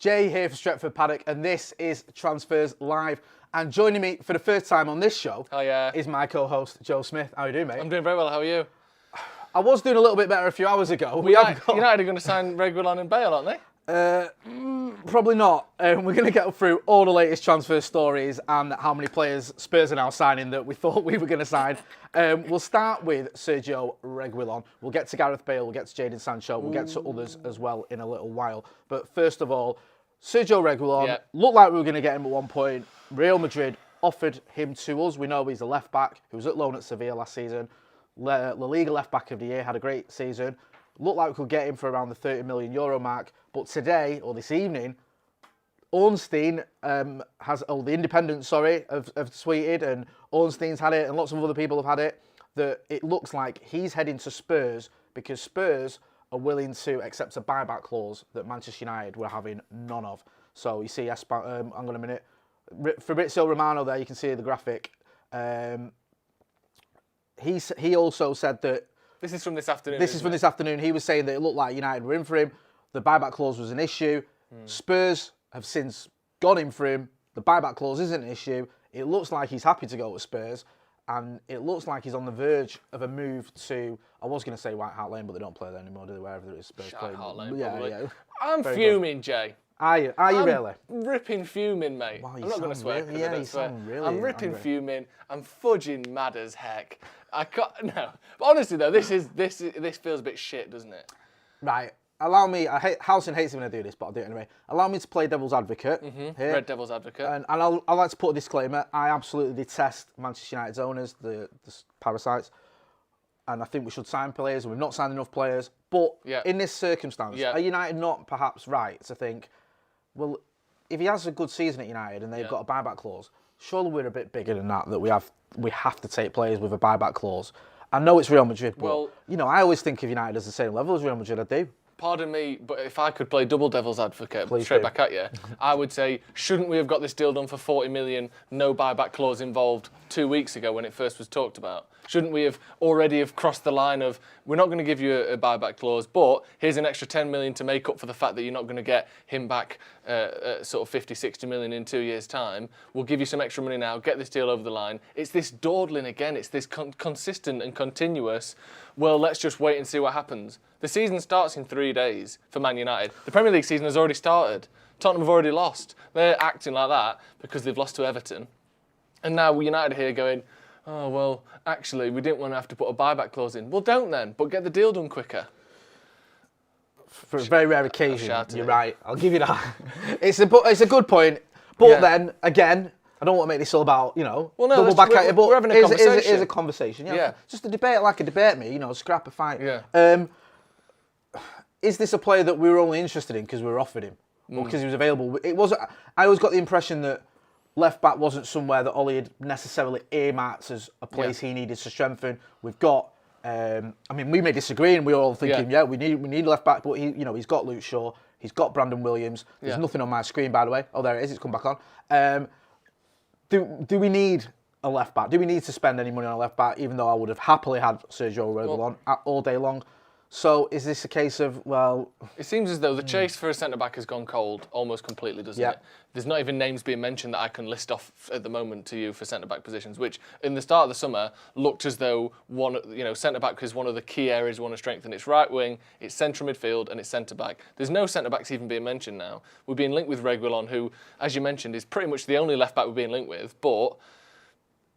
Jay here for Stretford, Paddock, and this is Transfers Live. And joining me for the first time on this show is my co-host, Joe Smith. How are you doing, mate? I'm doing very well. How are you? I was doing a little bit better a few hours ago. United are going to sign Reguilon and Bale, aren't they? Probably not. We're going to get through all the latest transfer stories and how many players Spurs are now signing that we thought we were going to sign. We'll start with Sergio Reguilón. We'll get to Gareth Bale, we'll get to Jadon Sancho, we'll get to others as well in a little while. But first of all, Sergio Reguilón, looked like we were going to get him at one point. Real Madrid offered him to us. We know he's a left-back who was at loan at Sevilla last season. La Liga left-back of the year, had a great season. Looked like we could get him for around the €30 million mark. But today, or this evening, Ornstein the Independent, have tweeted, and Ornstein's had it, and lots of other people have had it, that it looks like he's heading to Spurs because Spurs are willing to accept a buyback clause that Manchester United were having none of. So you see, hang on a minute, Fabrizio Romano there, you can see the graphic. He also said that... This is from this afternoon. This is from this afternoon. He was saying that it looked like United were in for him. The buyback clause was an issue. Spurs have since gone in for him. The buyback clause isn't an issue. It looks like he's happy to go to Spurs. And it looks like he's on the verge of a move to... I was going to say White Hart Lane, but they don't play there anymore, do they? Wherever it is Spurs play. White Hart Lane, yeah. I'm Very fuming, good. Jay. Are you really? Ripping fuming, mate. Wow, I'm not going to swear. Really, yeah, you sound really I'm ripping angry. fuming. I'm fudging mad as heck. I can't. No. But honestly, though, this feels a bit shit, doesn't it? Right. Allow me. Housen hates it when I do this, but I'll do it anyway. Allow me to play devil's advocate here. Red devil's advocate. And I'd like to put a disclaimer. I absolutely detest Manchester United's owners, the parasites. And I think we should sign players, and we've not signed enough players. But in this circumstance, are United not perhaps right to think, well, if he has a good season at United and they've got a buyback clause, surely we're a bit bigger than that we have to take players with a buyback clause. I know it's Real Madrid, but I always think of United as the same level as Real Madrid. I do. Pardon me, but if I could play double devil's advocate back at you, I would say, shouldn't we have got this deal done for 40 million, no buyback clause involved 2 weeks ago when it first was talked about? Shouldn't we have already crossed the line of, we're not going to give you a buyback clause, but here's an extra 10 million to make up for the fact that you're not going to get him back sort of 50, 60 million in 2 years' time. We'll give you some extra money now, get this deal over the line. It's this dawdling again. It's this consistent and continuous, well, let's just wait and see what happens. The season starts in 3 days for Man United. The Premier League season has already started. Tottenham have already lost. They're acting like that because they've lost to Everton. And now United are here going, oh, well, actually, we didn't want to have to put a buyback clause in. Well, don't then, but get the deal done quicker. For a very rare occasion, you're right. I'll give you that. It's a good point. But then, again, I don't want to make this all about, double back at it. But we're having a conversation. It is a conversation. Just a debate like a debate, me, scrap a fight. Yeah. Is this a player that we were only interested in because we were offered him? Or because he was available? I always got the impression that left back wasn't somewhere that Ollie had necessarily earmarked as a place he needed to strengthen. We've got, we may disagree, and we're all thinking, we need left back, but he's got Luke Shaw, he's got Brandon Williams. There's nothing on my screen, by the way. Oh, there it is. It's come back on. Do we need a left back? Do we need to spend any money on a left back? Even though I would have happily had Sergio Reguilón all day long. So is this a case of, well... It seems as though the chase for a centre-back has gone cold almost completely, doesn't it? There's not even names being mentioned that I can list off at the moment to you for centre-back positions, which in the start of the summer looked as though centre-back is one of the key areas we want to strengthen. It's right wing, it's central midfield, and it's centre-back. There's no centre-backs even being mentioned now. We're being linked with Reguilón, who, as you mentioned, is pretty much the only left-back we're being linked with, but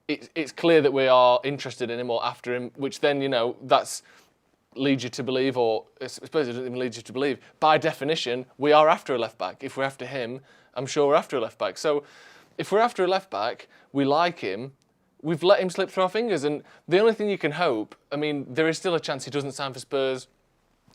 it's clear that we are interested in him or after him, which then, that's... leads you to believe, or I suppose it doesn't even lead you to believe, by definition, we are after a left-back. If we're after him, I'm sure we're after a left-back. So if we're after a left-back, we like him, we've let him slip through our fingers, and the only thing you can hope, there is still a chance he doesn't sign for Spurs.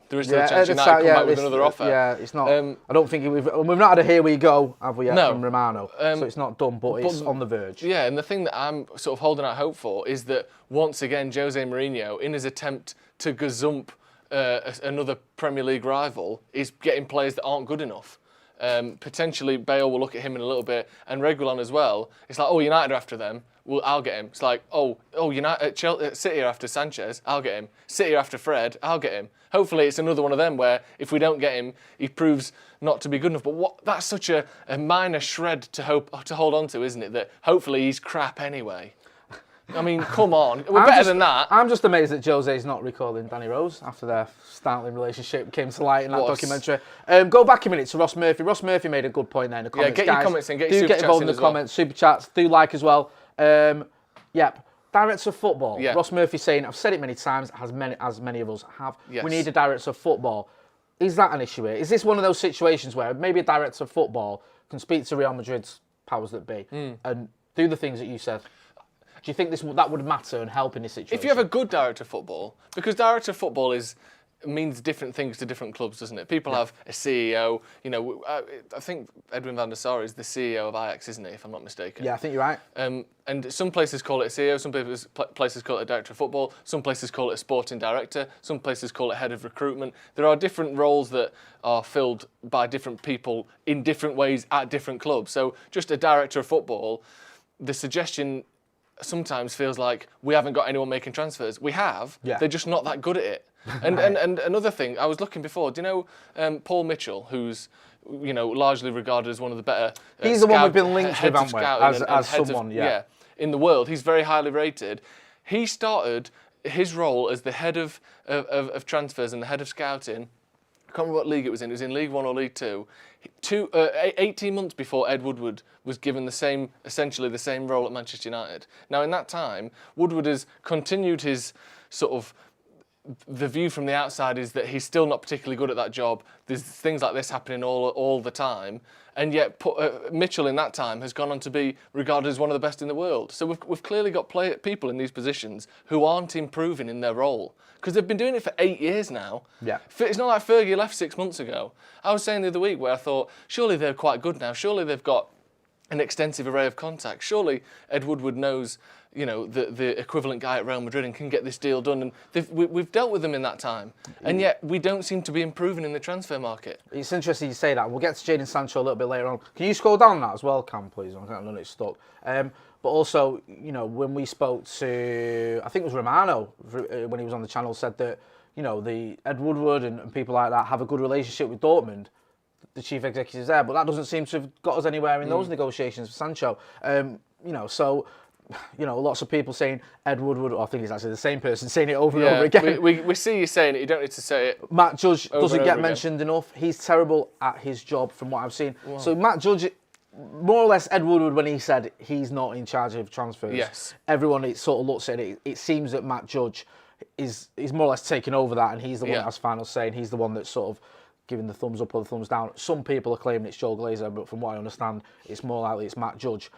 There is still a chance United come back with another offer. Yeah, it's not. I don't think we've not had a here we go, have we yet, from Romano? So it's not done, but it's on the verge. Yeah, and the thing that I'm sort of holding out hope for is that once again, Jose Mourinho, in his attempt to gazump another Premier League rival, is getting players that aren't good enough. Potentially Bale will look at him in a little bit, and Reguilon as well. It's like, oh, United are after them. Well, I'll get him. It's like, oh, United, City are after Sanchez. I'll get him. City are after Fred. I'll get him. Hopefully, it's another one of them where if we don't get him, he proves not to be good enough. But that's such a minor shred to hold on to, isn't it? That hopefully he's crap anyway. I mean, come on. We're better than that. I'm just amazed that Jose's not recalling Danny Rose after their startling relationship came to light in that documentary. Go back a minute to Ross Murphy. Ross Murphy made a good point there in the comments. Yeah, get your comments in. Get your super chats involved in the comments. Super chats. Do like as well. Yep. Director of football. Yeah. Ross Murphy saying, I've said it many times, as many of us have. Yes. We need a director of football. Is that an issue here? Is this one of those situations where maybe a director of football can speak to Real Madrid's powers that be and do the things that you said? Do you think that would matter and help in this situation? If you have a good director of football, because director of football means different things to different clubs, doesn't it? People have a CEO. You know, I think Edwin van der Sar is the CEO of Ajax, isn't he? If I'm not mistaken. Yeah, I think you're right. And some places call it a CEO, some places call it a director of football, some places call it a sporting director, some places call it head of recruitment. There are different roles that are filled by different people in different ways at different clubs. So just a director of football, the suggestion sometimes feels like we haven't got anyone making transfers. We have. Yeah. They're just not that good at it. And and another thing, I was looking before. Do you know Paul Mitchell, who's largely regarded as one of the better? He's the one we've been linked with, haven't we? As someone, in the world. He's very highly rated. He started his role as the head of transfers and the head of scouting. I can't remember what league it was in. It was in League One or League Two. 18 months before Ed Woodward was given essentially the same role at Manchester United. Now, in that time, Woodward has continued his sort of. The view from the outside is that he's still not particularly good at that job. There's things like this happening all the time, and yet Mitchell in that time has gone on to be regarded as one of the best in the world. So we've clearly got people in these positions who aren't improving in their role because they've been doing it for 8 years now. Yeah, it's not like Fergie left 6 months ago. I was saying the other week where I thought surely they're quite good now. Surely they've got an extensive array of contacts. Surely Ed Woodward knows. The equivalent guy at Real Madrid and can get this deal done. And we've dealt with them in that time. And yet we don't seem to be improving in the transfer market. It's interesting you say that. We'll get to Jadon Sancho a little bit later on. Can you scroll down that as well, Cam, please? I don't know it's stuck. But also, when we spoke to, I think it was Romano, when he was on the channel, said that, the Ed Woodward and people like that have a good relationship with Dortmund, the chief executives there. But that doesn't seem to have got us anywhere in those negotiations for Sancho. So... lots of people saying Ed Woodward, or I think it's actually the same person saying it over and over again. We see you saying it, you don't need to say it. Matt Judge doesn't get mentioned enough. He's terrible at his job from what I've seen. Wow. So Matt Judge, more or less Ed Woodward, when he said he's not in charge of transfers, everyone sort of looks at it. It seems that Matt Judge is more or less taking over that, and he's the one that has final say, and he's the one that's sort of giving the thumbs up or the thumbs down. Some people are claiming it's Joe Glazer, but from what I understand, it's more likely it's Matt Judge.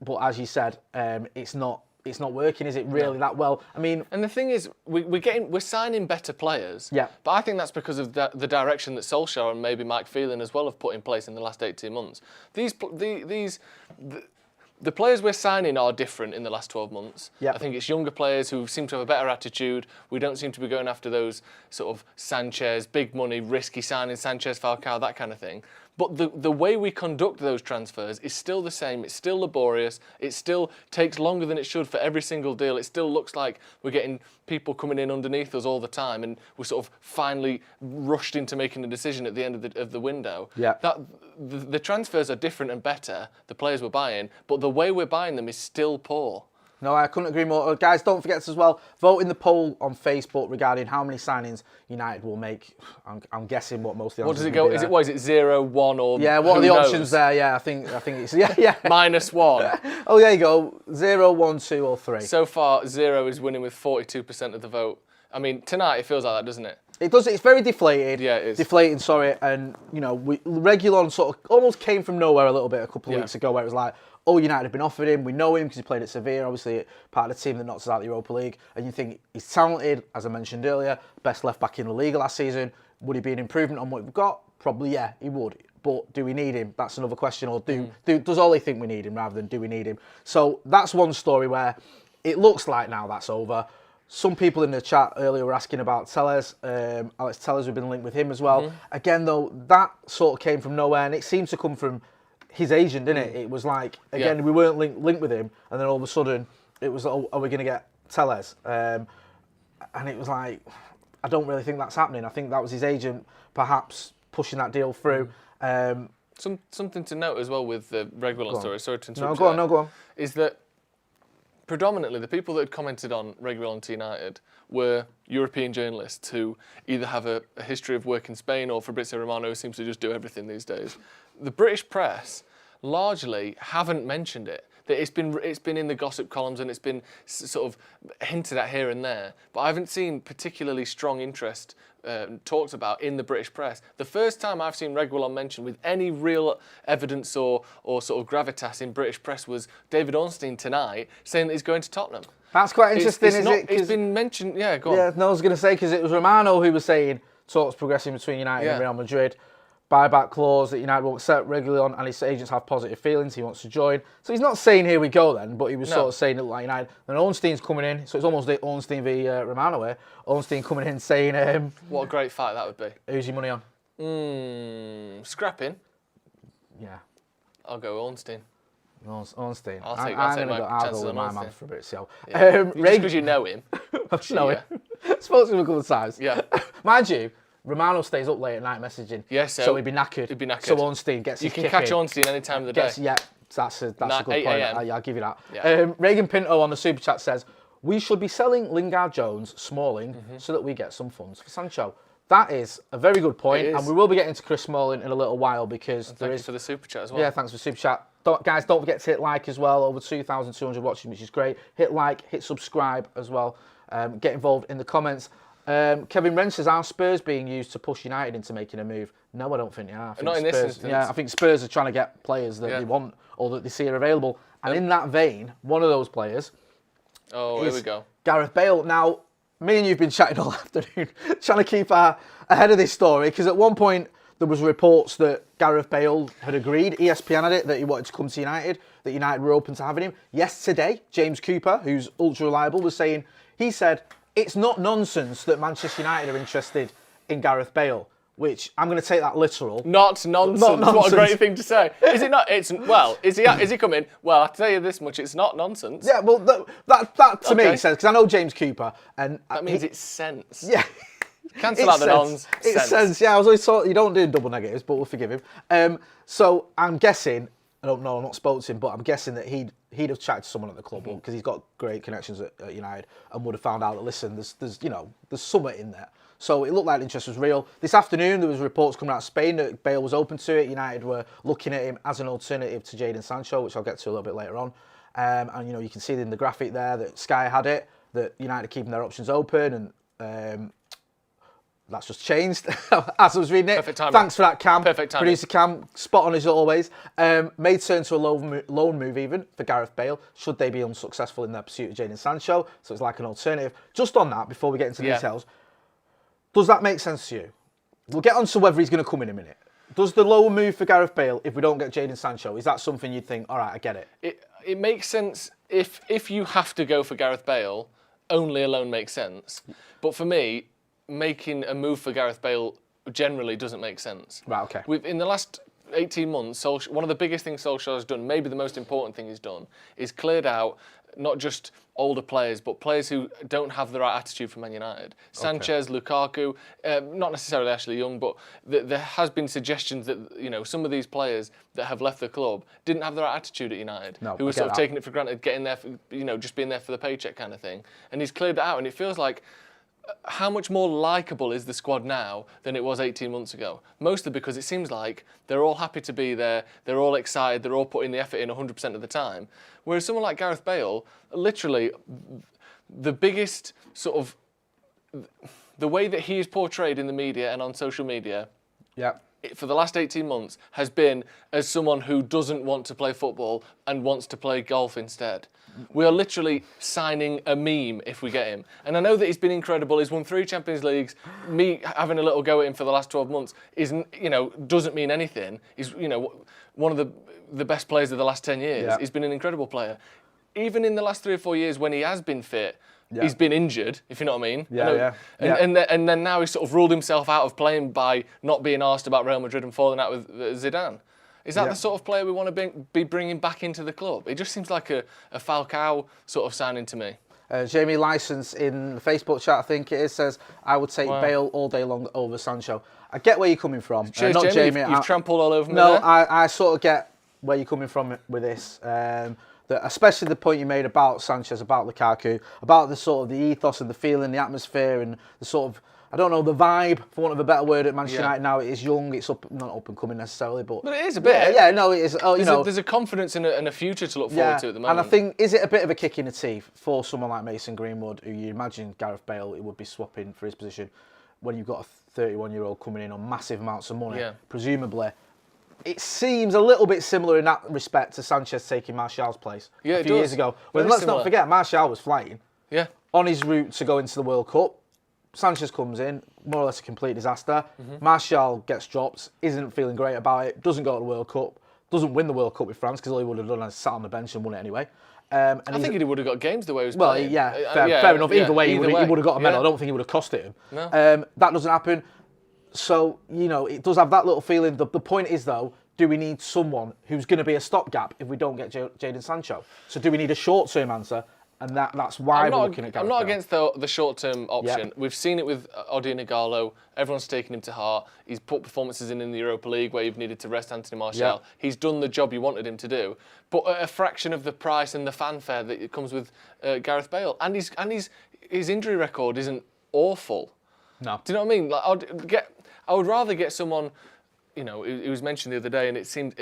But as you said, it's not working, is it really that well? I mean, and the thing is, we're signing better players. Yeah. But I think that's because of the direction that Solskjaer and maybe Mike Phelan as well have put in place in the last 18 months. The players we're signing are different in the last 12 months. Yeah. I think it's younger players who seem to have a better attitude. We don't seem to be going after those sort of Sanchez, big money, risky signing, Sanchez, Falcao, that kind of thing. But the way we conduct those transfers is still the same. It's still laborious. It still takes longer than it should for every single deal. It still looks like we're getting people coming in underneath us all the time, and we're sort of finally rushed into making a decision at the end of the window. Yeah. The transfers are different and better, the players we're buying, but the way we're buying them is still poor. No, I couldn't agree more. Guys, don't forget to as well, vote in the poll on Facebook regarding how many signings United will make. I'm guessing what most of the answers. What does it go? Is it 0, 1 or yeah, what are the options there? Yeah, I think it's yeah. -1. Oh, there you go. 0, 1, 2 or 3. So far 0 is winning with 42% of the vote. I mean, tonight it feels like that, doesn't it? It does. It's very deflated. Yeah, it is. Deflating, sorry. And, Reguilon sort of almost came from nowhere a little bit a couple of weeks ago where it was like, oh, United have been offered him. We know him because he played at Sevilla, obviously part of the team that knocked us out of the Europa League. And you think he's talented, as I mentioned earlier, best left back in La Liga last season. Would he be an improvement on what we've got? Probably, yeah, he would. But do we need him? That's another question. Or does Ollie think we need him rather than do we need him? So that's one story where it looks like now that's over. Some people in the chat earlier were asking about Telles. Alex Telles, we've been linked with him as well. Again, though, that sort of came from nowhere, and it seems to come from his agent, didn't it? It was like, again, we weren't linked with him, and then all of a sudden, it was, oh, are we going to get Telles? And it was like, I don't really think that's happening. I think that was his agent perhaps pushing that deal through. Something to note as well with the Reguilon story, sorry to interrupt go on. Is that predominantly the people that had commented on Reguilon to United were European journalists who either have a history of work in Spain, or Fabrizio Romano, who seems to just do everything these days. The British press largely haven't mentioned it. That it's been in the gossip columns and it's been sort of hinted at here and there, but I haven't seen particularly strong interest talked about in the British press. The first time I've seen Reguilon mentioned with any real evidence or sort of gravitas in British press was David Ornstein tonight saying that he's going to Tottenham. That's quite interesting, isn't it? It's been mentioned, go on. Yeah, no, I was going to say, because it was Romano who was saying talks progressing between United and Real Madrid. Buyback clause that United won't accept Reguilon, and his agents have positive feelings. He wants to join. So he's not saying here we go then, but he was sort of saying it like United. And Ornstein's coming in, so it's almost the Ornstein v Romano here. Ornstein coming in saying, what a great fight that would be. Who's your money on? Scrapping. Yeah. I'll go Ornstein. Ornstein. I'll go with my man for Fabrizio. Yeah. Just because you know him. I know him. Spoke to him a couple of times. Yeah. Mind you, Romano stays up late at night messaging. Yes, so he'd be knackered. So Ornstein gets his kick in. You can catch Ornstein any time of the day. Yeah, that's a good point. I'll give you that. Yeah. Reagan Pinto on the Super Chat says, we should be selling Lingard-Jones, Smalling, so that we get some funds for Sancho. That is a very good point, and we will be getting to Chris Smalling in a little while, because thanks for the Super Chat as well. Yeah, thanks for the Super Chat. Guys, don't forget to hit like as well. Over 2,200 watching, which is great. Hit like, hit subscribe as well. Get involved in the comments. Kevin Wren says, are Spurs being used to push United into making a move? No, I don't think they are. Not in this instance. Yeah, I think Spurs are trying to get players that they want or that they see are available. And in that vein, one of those players here we go. Gareth Bale. Now, me and you have been chatting all afternoon, trying to keep ahead of this story, because at one point there was reports that Gareth Bale had agreed, ESPN had it, that he wanted to come to United, that United were open to having him. Yesterday, James Cooper, who's ultra reliable, was saying, he said, it's not nonsense that Manchester United are interested in Gareth Bale, which I'm going to take that literal. Not nonsense. What a great thing to say. Is it not? Is he coming? Well, I'll tell you this much, it's not nonsense. Yeah, well, that to me says, because I know James Cooper, and that means it's sense. Yeah. Cancel out the nonsense. It's sense. Yeah, I was always taught you don't do double negatives, but we'll forgive him. So I'm guessing, I don't know, I'm not spoken to him, but I'm guessing that he'd have chatted to someone at the club, because he's got great connections at United, and would have found out that, listen, there's something in there. So it looked like the interest was real. This afternoon, there was reports coming out of Spain that Bale was open to it. United were looking at him as an alternative to Jadon Sancho, which I'll get to a little bit later on. And you can see in the graphic there that Sky had it, that United are keeping their options open, and that's just changed as I was reading it. Perfect timing. Thanks for that, Cam. Perfect timing. Producer Cam, spot on as always. May turn to a loan move even for Gareth Bale, should they be unsuccessful in their pursuit of Jadon Sancho. So it's like an alternative. Just on that, before we get into the details, does that make sense to you? We'll get on to whether he's going to come in a minute. Does the loan move for Gareth Bale, if we don't get Jadon Sancho, is that something you'd think, all right, I get it? It makes sense if you have to go for Gareth Bale, only a loan makes sense. But for me, making a move for Gareth Bale generally doesn't make sense. Right, okay. In the last 18 months, one of the biggest things Solskjaer has done, maybe the most important thing he's done, is cleared out not just older players, but players who don't have the right attitude for Man United. Sanchez, Lukaku, not necessarily Ashley Young, but there has been suggestions that some of these players that have left the club didn't have the right attitude at United, who were sort of taking it for granted, getting there, just being there for the paycheck kind of thing. And he's cleared it out, and it feels like, how much more likeable is the squad now than it was 18 months ago? Mostly because it seems like they're all happy to be there, they're all excited, they're all putting the effort in 100% of the time. Whereas someone like Gareth Bale, literally, the biggest sort of, the way that he is portrayed in the media and on social media, for the last 18 months, has been as someone who doesn't want to play football and wants to play golf instead. We are literally signing a meme if we get him. And I know that he's been incredible. He's won 3 Champions Leagues. Me having a little go at him for the last 12 months doesn't mean anything. He's one of the best players of the last 10 years. He's been an incredible player. Even in the last 3 or 4 years when he has been fit, He's been injured, if you know what I mean. Yeah. And then now he's sort of ruled himself out of playing by not being asked about Real Madrid and falling out with Zidane. Is that the sort of player we want to be bringing back into the club? It just seems like a Falcao sort of signing to me. Jamie Licence in the Facebook chat, I think it is, says, I would take Bale all day long over Sancho. I get where you're coming from. Cheers, not Jamie. You've trampled all over me there. No, I sort of get where you're coming from with this. Especially the point you made about Sanchez, about Lukaku, about the sort of the ethos and the feeling, the atmosphere, and the sort of, I don't know, the vibe, for want of a better word, at Manchester United now. It is young, it's not up and coming necessarily, but it is a bit. Yeah, no, it is. There's a confidence and a future to look forward to at the moment. And I think, is it a bit of a kick in the teeth for someone like Mason Greenwood, who you imagine Gareth Bale it would be swapping for his position, when you've got a 31-year-old coming in on massive amounts of money, presumably. It seems a little bit similar in that respect to Sanchez taking Martial's place a few years ago. But let's not forget, Martial was flying. Yeah. On his route to go into the World Cup, Sanchez comes in, more or less a complete disaster. Martial gets dropped, isn't feeling great about it, doesn't go to the World Cup, doesn't win the World Cup with France because all he would have done is sat on the bench and won it anyway. I think he would have got games the way he was playing. Fair enough. Either way, he would have got a medal. I don't think he would have cost it him. No. That doesn't happen. So, it does have that little feeling. The point is, though, do we need someone who's going to be a stopgap if we don't get Jadon Sancho? So do we need a short-term answer? And that's why we're looking at Gareth Bale. I'm not against the short-term option. Yep. We've seen it with Odion Ighalo. Everyone's taken him to heart. He's put performances in the Europa League where you've needed to rest Anthony Martial. Yep. He's done the job you wanted him to do, but at a fraction of the price and the fanfare that it comes with Gareth Bale. And his injury record isn't awful. No. Do you know what I mean? Like, I would rather get someone, it was mentioned the other day, and it seemed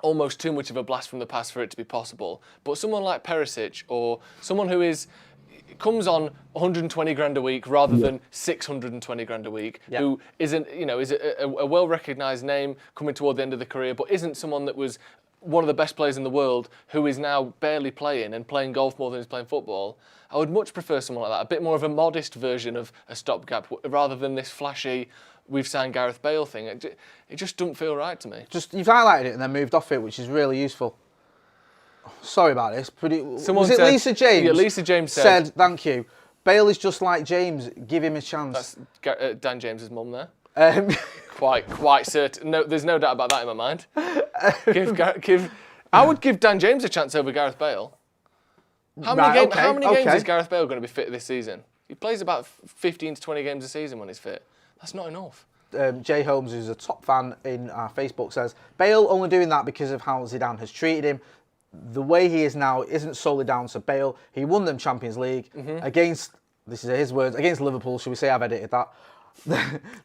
almost too much of a blast from the past for it to be possible. But someone like Perisic, or someone who comes on 120 grand a week rather than 620 grand a week, who isn't, is a well-recognised name coming toward the end of the career, but isn't someone that was one of the best players in the world, who is now barely playing and playing golf more than he's playing football. I would much prefer someone like that, a bit more of a modest version of a stopgap, rather than this flashy, we've signed Gareth Bale thing. It just doesn't feel right to me. You've highlighted it and then moved off it, which is really useful. Sorry about this, but was it Lisa James? Yeah, Lisa James said, thank you. Bale is just like James. Give him a chance. That's Dan James's mum there. Quite certain. No, there's no doubt about that in my mind. I would give Dan James a chance over Gareth Bale. How many games is Gareth Bale going to be fit this season? He plays about 15 to 20 games a season when he's fit. That's not enough. Jay Holmes, who's a top fan in our Facebook, says, Bale only doing that because of how Zidane has treated him. The way he is now isn't solely down to Bale. He won them Champions League against, this is his words, against Liverpool, should we say? I've edited that.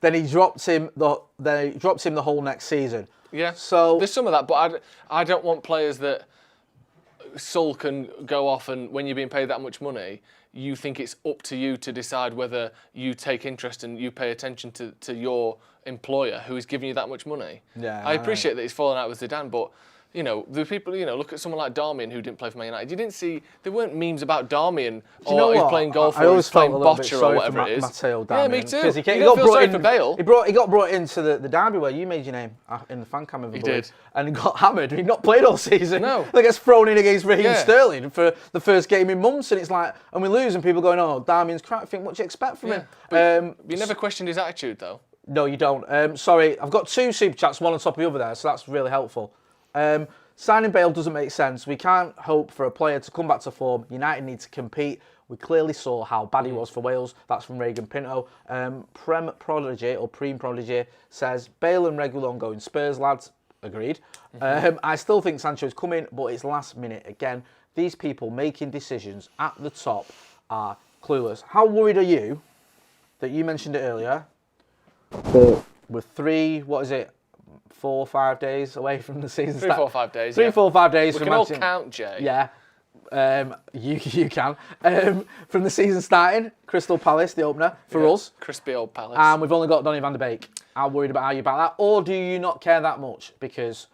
Then he dropped him the whole next season. Yeah, so there's some of that, but I don't want players that sulk and go off, and when you're being paid that much money, you think it's up to you to decide whether you take interest and you pay attention to your employer who is giving you that much money. Yeah, I appreciate that he's fallen out with Zidane, but the people, look at someone like Darmian who didn't play for Man United. You didn't see, there weren't memes about Darmian or he's playing golf or he's playing bocce or whatever it is. Matteo Darmian. Yeah, me too. Because he got brought in for Bale. He got brought into the derby where you made your name in the fan cam of the He did. And got hammered. He'd not played all season. No. He gets thrown in against Raheem Sterling for the first game in months, and it's like, and we lose, and people going, oh, Darmian's crap. I think, what do you expect from him? But you never questioned his attitude, though. No, you don't. Sorry, I've got two super chats, one on top of the other there, so that's really helpful. Signing Bale doesn't make sense. We can't hope for a player to come back to form. United need to compete. We clearly saw how bad he was for Wales. That's from Regan Pinto. Prem Prodigy says, Bale and Reguilon going Spurs, lads. Agreed. I still think Sancho's coming, but it's last minute again. These people making decisions at the top are clueless. How worried are you that you mentioned it earlier? With 4 or 5 days away from the season start. 3, 4, 5 days. 3, 4, 5 days. We can all count, Jay. Yeah. You can. From the season starting, Crystal Palace, the opener for us. Crispy old Palace. And we've only got Donny van de Beek. How worried are you about that? Or do you not care that much? Because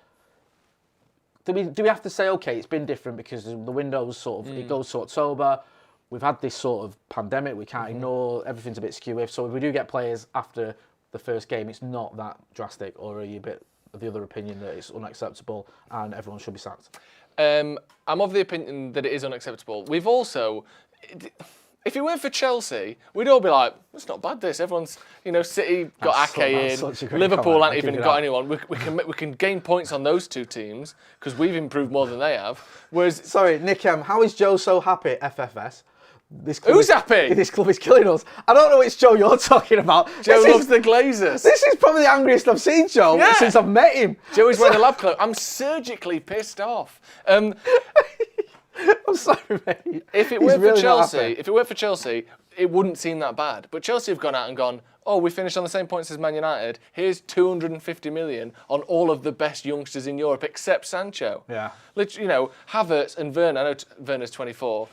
do we have to say, okay, it's been different because the window's sort of, it goes to October. We've had this sort of pandemic we can't ignore. Everything's a bit skew. So if we do get players after the first game, it's not that drastic, or are you a bit of the other opinion that it's unacceptable and everyone should be sacked? I'm of the opinion that it is unacceptable. We've also, If it weren't for Chelsea, we'd all be like, it's not bad this. Everyone's, City got Ake in, Liverpool ain't even got anyone. We can gain points on those two teams because we've improved more than they have. Whereas, sorry, Nick M, how is Joe so happy, FFS? Who's happy? This club is killing us. I don't know which Joe you're talking about. Joe loves the Glazers. This is probably the angriest I've seen Joe since I've met him. Joe is wearing a lab coat. I'm surgically pissed off. I'm sorry, mate. If it weren't for Chelsea, it wouldn't seem that bad. But Chelsea have gone out and gone, oh, we finished on the same points as Man United. Here's 250 million on all of the best youngsters in Europe except Sancho. Yeah. Havertz and Werner. I know Werner's 24.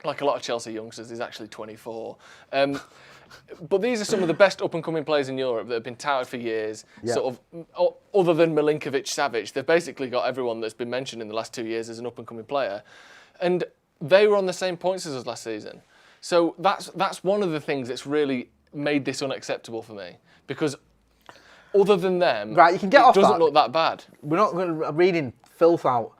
Like a lot of Chelsea youngsters, he's actually 24. But these are some of the best up-and-coming players in Europe that have been touted for years. Yeah. Sort of, other than Milinkovic-Savic, they've basically got everyone that's been mentioned in the last 2 years as an up-and-coming player. And they were on the same points as us last season. So that's one of the things that's really made this unacceptable for me. Because other than them, right, you can get off doesn't look that bad. We're not going to reading filth out.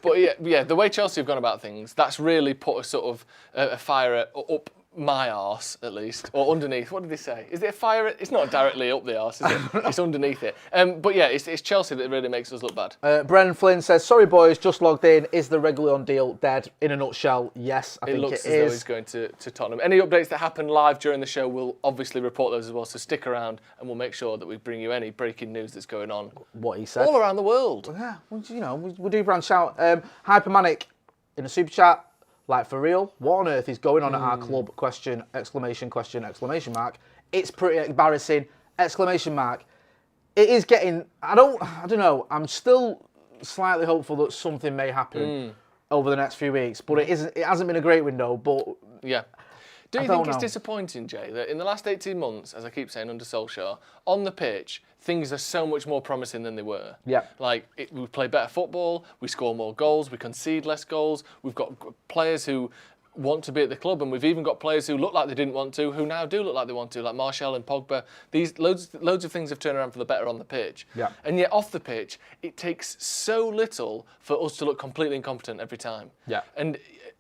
But yeah, the way Chelsea have gone about things, that's really put a sort of a fire up my arse, at least, or underneath. What did they say? Is it a fire? It's not directly up the arse, is it? It's underneath it. But yeah, it's Chelsea that really makes us look bad. Brennan Flynn says, sorry boys, just logged in. Is the Reguilon deal dead? In a nutshell, yes, I think it is. It looks as though he's going to Tottenham. Any updates that happen live during the show, we'll obviously report those as well, so stick around and we'll make sure that we bring you any breaking news that's going on. What he said. All around the world. Yeah, we do branch out. Hypermanic in a super chat. Like, for real, what on earth is going on at our club? Question, exclamation, mark. It's pretty embarrassing, exclamation mark. It is getting, I don't know, I'm still slightly hopeful that something may happen over the next few weeks, but it hasn't been a great window, but... Yeah. Do you think it's disappointing, Jay, that in the last 18 months, as I keep saying under Solskjaer, on the pitch, things are so much more promising than they were? Yeah. We play better football, we score more goals, we concede less goals, we've got players who want to be at the club, and we've even got players who look like they didn't want to, who now do look like they want to, like Martial and Pogba. These loads of things have turned around for the better on the pitch. Yeah. And yet off the pitch, it takes so little for us to look completely incompetent every time. Yeah.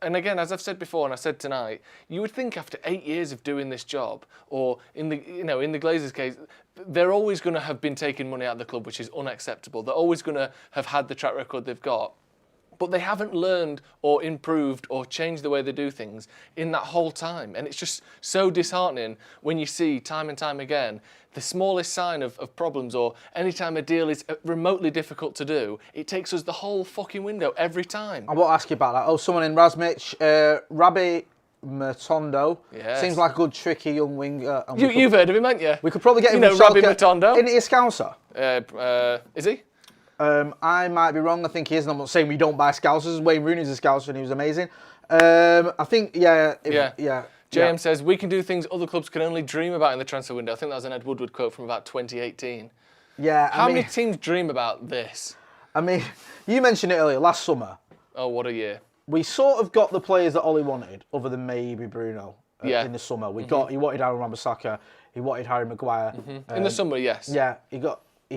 And again, as I've said before, and I said tonight, you would think after 8 years of doing this job, or in the Glazers' case, they're always going to have been taking money out of the club, which is unacceptable. They're always going to have had the track record they've got. But they haven't learned or improved or changed the way they do things in that whole time. And it's just so disheartening when you see time and time again the smallest sign of problems, or any time a deal is remotely difficult to do, it takes us the whole fucking window every time. I want to ask you about that. Oh, someone in Razmich, Rabbi Matondo. Yes. Seems like a good, tricky young winger. You've heard of him, haven't you? We could probably get him from Rabbi Schalke. Matondo. Isn't he a Scouser? Is he? I might be wrong. I think he is. And I'm not saying we don't buy Scousers. Wayne Rooney's a Scouser and he was amazing. I think, JM says, we can do things other clubs can only dream about in the transfer window. I think that was an Ed Woodward quote from about 2018. Yeah. How many teams dream about this? I mean, you mentioned it earlier, last summer. Oh, what a year. We sort of got the players that Ollie wanted, other than maybe Bruno, in the summer. He wanted Aaron Wan-Bissaka, he wanted Harry Maguire. In the summer, yes. Yeah, he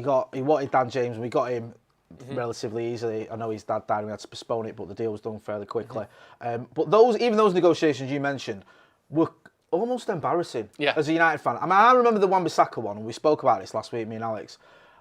wanted Dan James, and we got him relatively easily. I know his dad died and we had to postpone it, but the deal was done fairly quickly. But even those negotiations you mentioned were almost embarrassing as a United fan. I mean, I remember the Wan-Bissaka one, and we spoke about this last week, me and Alex,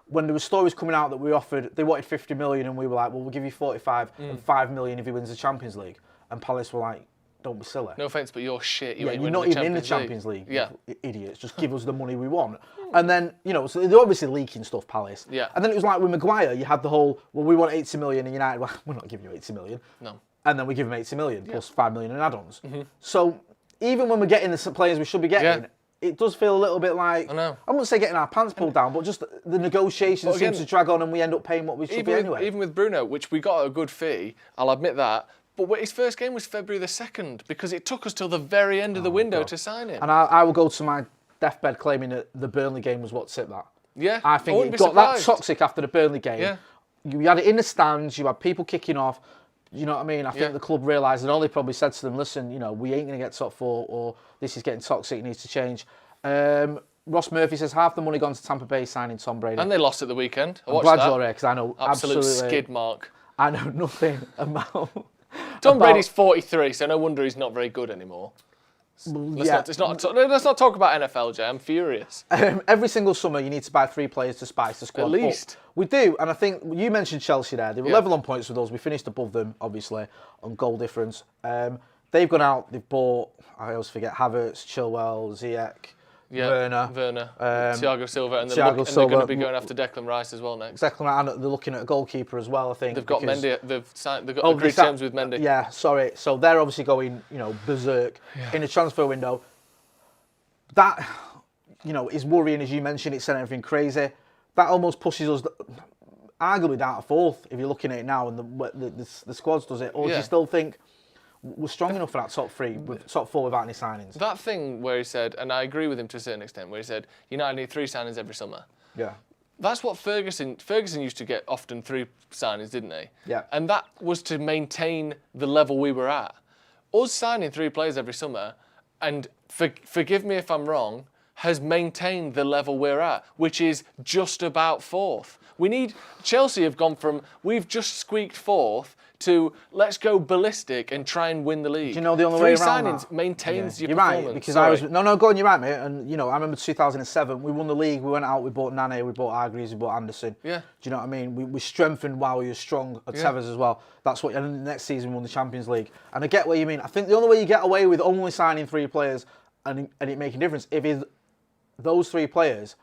when there were stories coming out that they wanted 50 million, and we were like, well, we'll give you 45 and 5 million if he wins the Champions League. And Palace were like, don't be silly. No offence, but you're shit. You're not even in the Champions League. Yeah. Idiots. Just give us the money we want. And then, so they're obviously leaking stuff, Palace. Yeah. And then it was like with Maguire, you had the whole, well, we want 80 million, and United, well, we're not giving you 80 million. No. And then we give him 80 million plus 5 million in add-ons. So even when we're getting the players we should be getting, it does feel a little bit like, I know. I wouldn't say getting our pants pulled down, but just the negotiations seem to drag on and we end up paying what we should be anyway. Even with Bruno, which we got a good fee, I'll admit that, but his first game was February the 2nd, because it took us till the very end of the window to sign him. And I will go to my deathbed claiming that the Burnley game was what tipped that. Yeah, I think it got that toxic after the Burnley game. Yeah. You had it in the stands, you had people kicking off. You know what I mean? I think the club realised, and Ollie probably said to them, listen, we ain't going to get top 4, or this is getting toxic, it needs to change. Ross Murphy says, half the money gone to Tampa Bay signing Tom Brady. And they lost at the weekend. I'm glad you're here, because I know absolute skid mark. I know nothing about Tom Brady's 43, so no wonder he's not very good anymore. Let's not talk about NFL, Jay. I'm furious. Every single summer, you need to buy 3 players to spice the squad. At least. We do, and I think you mentioned Chelsea there. They were level on points with us. We finished above them, obviously, on goal difference. They've gone out, they've bought, I always forget, Havertz, Chilwell, Ziyech, Werner, Thiago Silva, and they're going to be going after Declan Rice as well next. Exactly, and they're looking at a goalkeeper as well, I think. They've got Mendy, they've got agreed terms with Mendy. Yeah, sorry. So they're obviously going, berserk in the transfer window. That, is worrying, as you mentioned, it's sent everything crazy. That almost pushes us arguably down to 4th, if you're looking at it now, and the squads does it. Or do you still think we're strong enough for that top 3, top 4 without any signings? That thing where he said, and I agree with him to a certain extent, where he said, United need 3 signings every summer. Yeah. That's what Ferguson used to get often 3 signings, didn't he? Yeah. And that was to maintain the level we were at. Us signing 3 players every summer, and forgive me if I'm wrong, has maintained the level we're at, which is just about 4th. Chelsea have gone from, we've just squeaked 4th, to let's go ballistic and try and win the league. Do you know the only way around 3 signings maintains your you're performance. Right, because go on, you're right, mate. And, I remember 2007, we won the league, we went out, we bought Nane, we bought Hargreaves, we bought Anderson. Yeah. Do you know what I mean? We strengthened while we were strong at Tevez as well. That's what, and then the next season we won the Champions League. And I get what you mean. I think the only way you get away with only signing 3 players and it making a difference, if those 3 players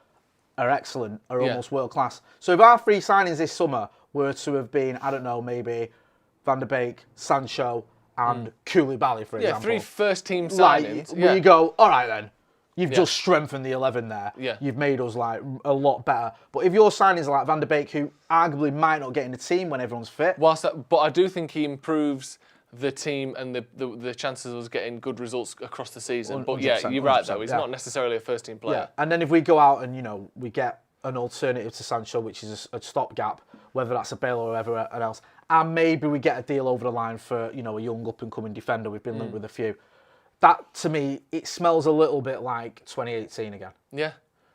are excellent, are almost world class. So if our 3 signings this summer were to have been, I don't know, maybe Van der Beek, Sancho, and Koulibaly, for example. 3 first-team signings. Where you go, all right then, you've just strengthened the 11 there. Yeah. You've made us a lot better. But if your signings are like Van der Beek, who arguably might not get in the team when everyone's fit. But I do think he improves the team and the chances of us getting good results across the season. But you're right though. He's not necessarily a first-team player. Yeah. And then if we go out and we get an alternative to Sancho, which is a stopgap, whether that's a Bale or whatever else. And maybe we get a deal over the line for, a young up-and-coming defender. We've been linked with a few. That, to me, it smells a little bit like 2018 again. Yeah.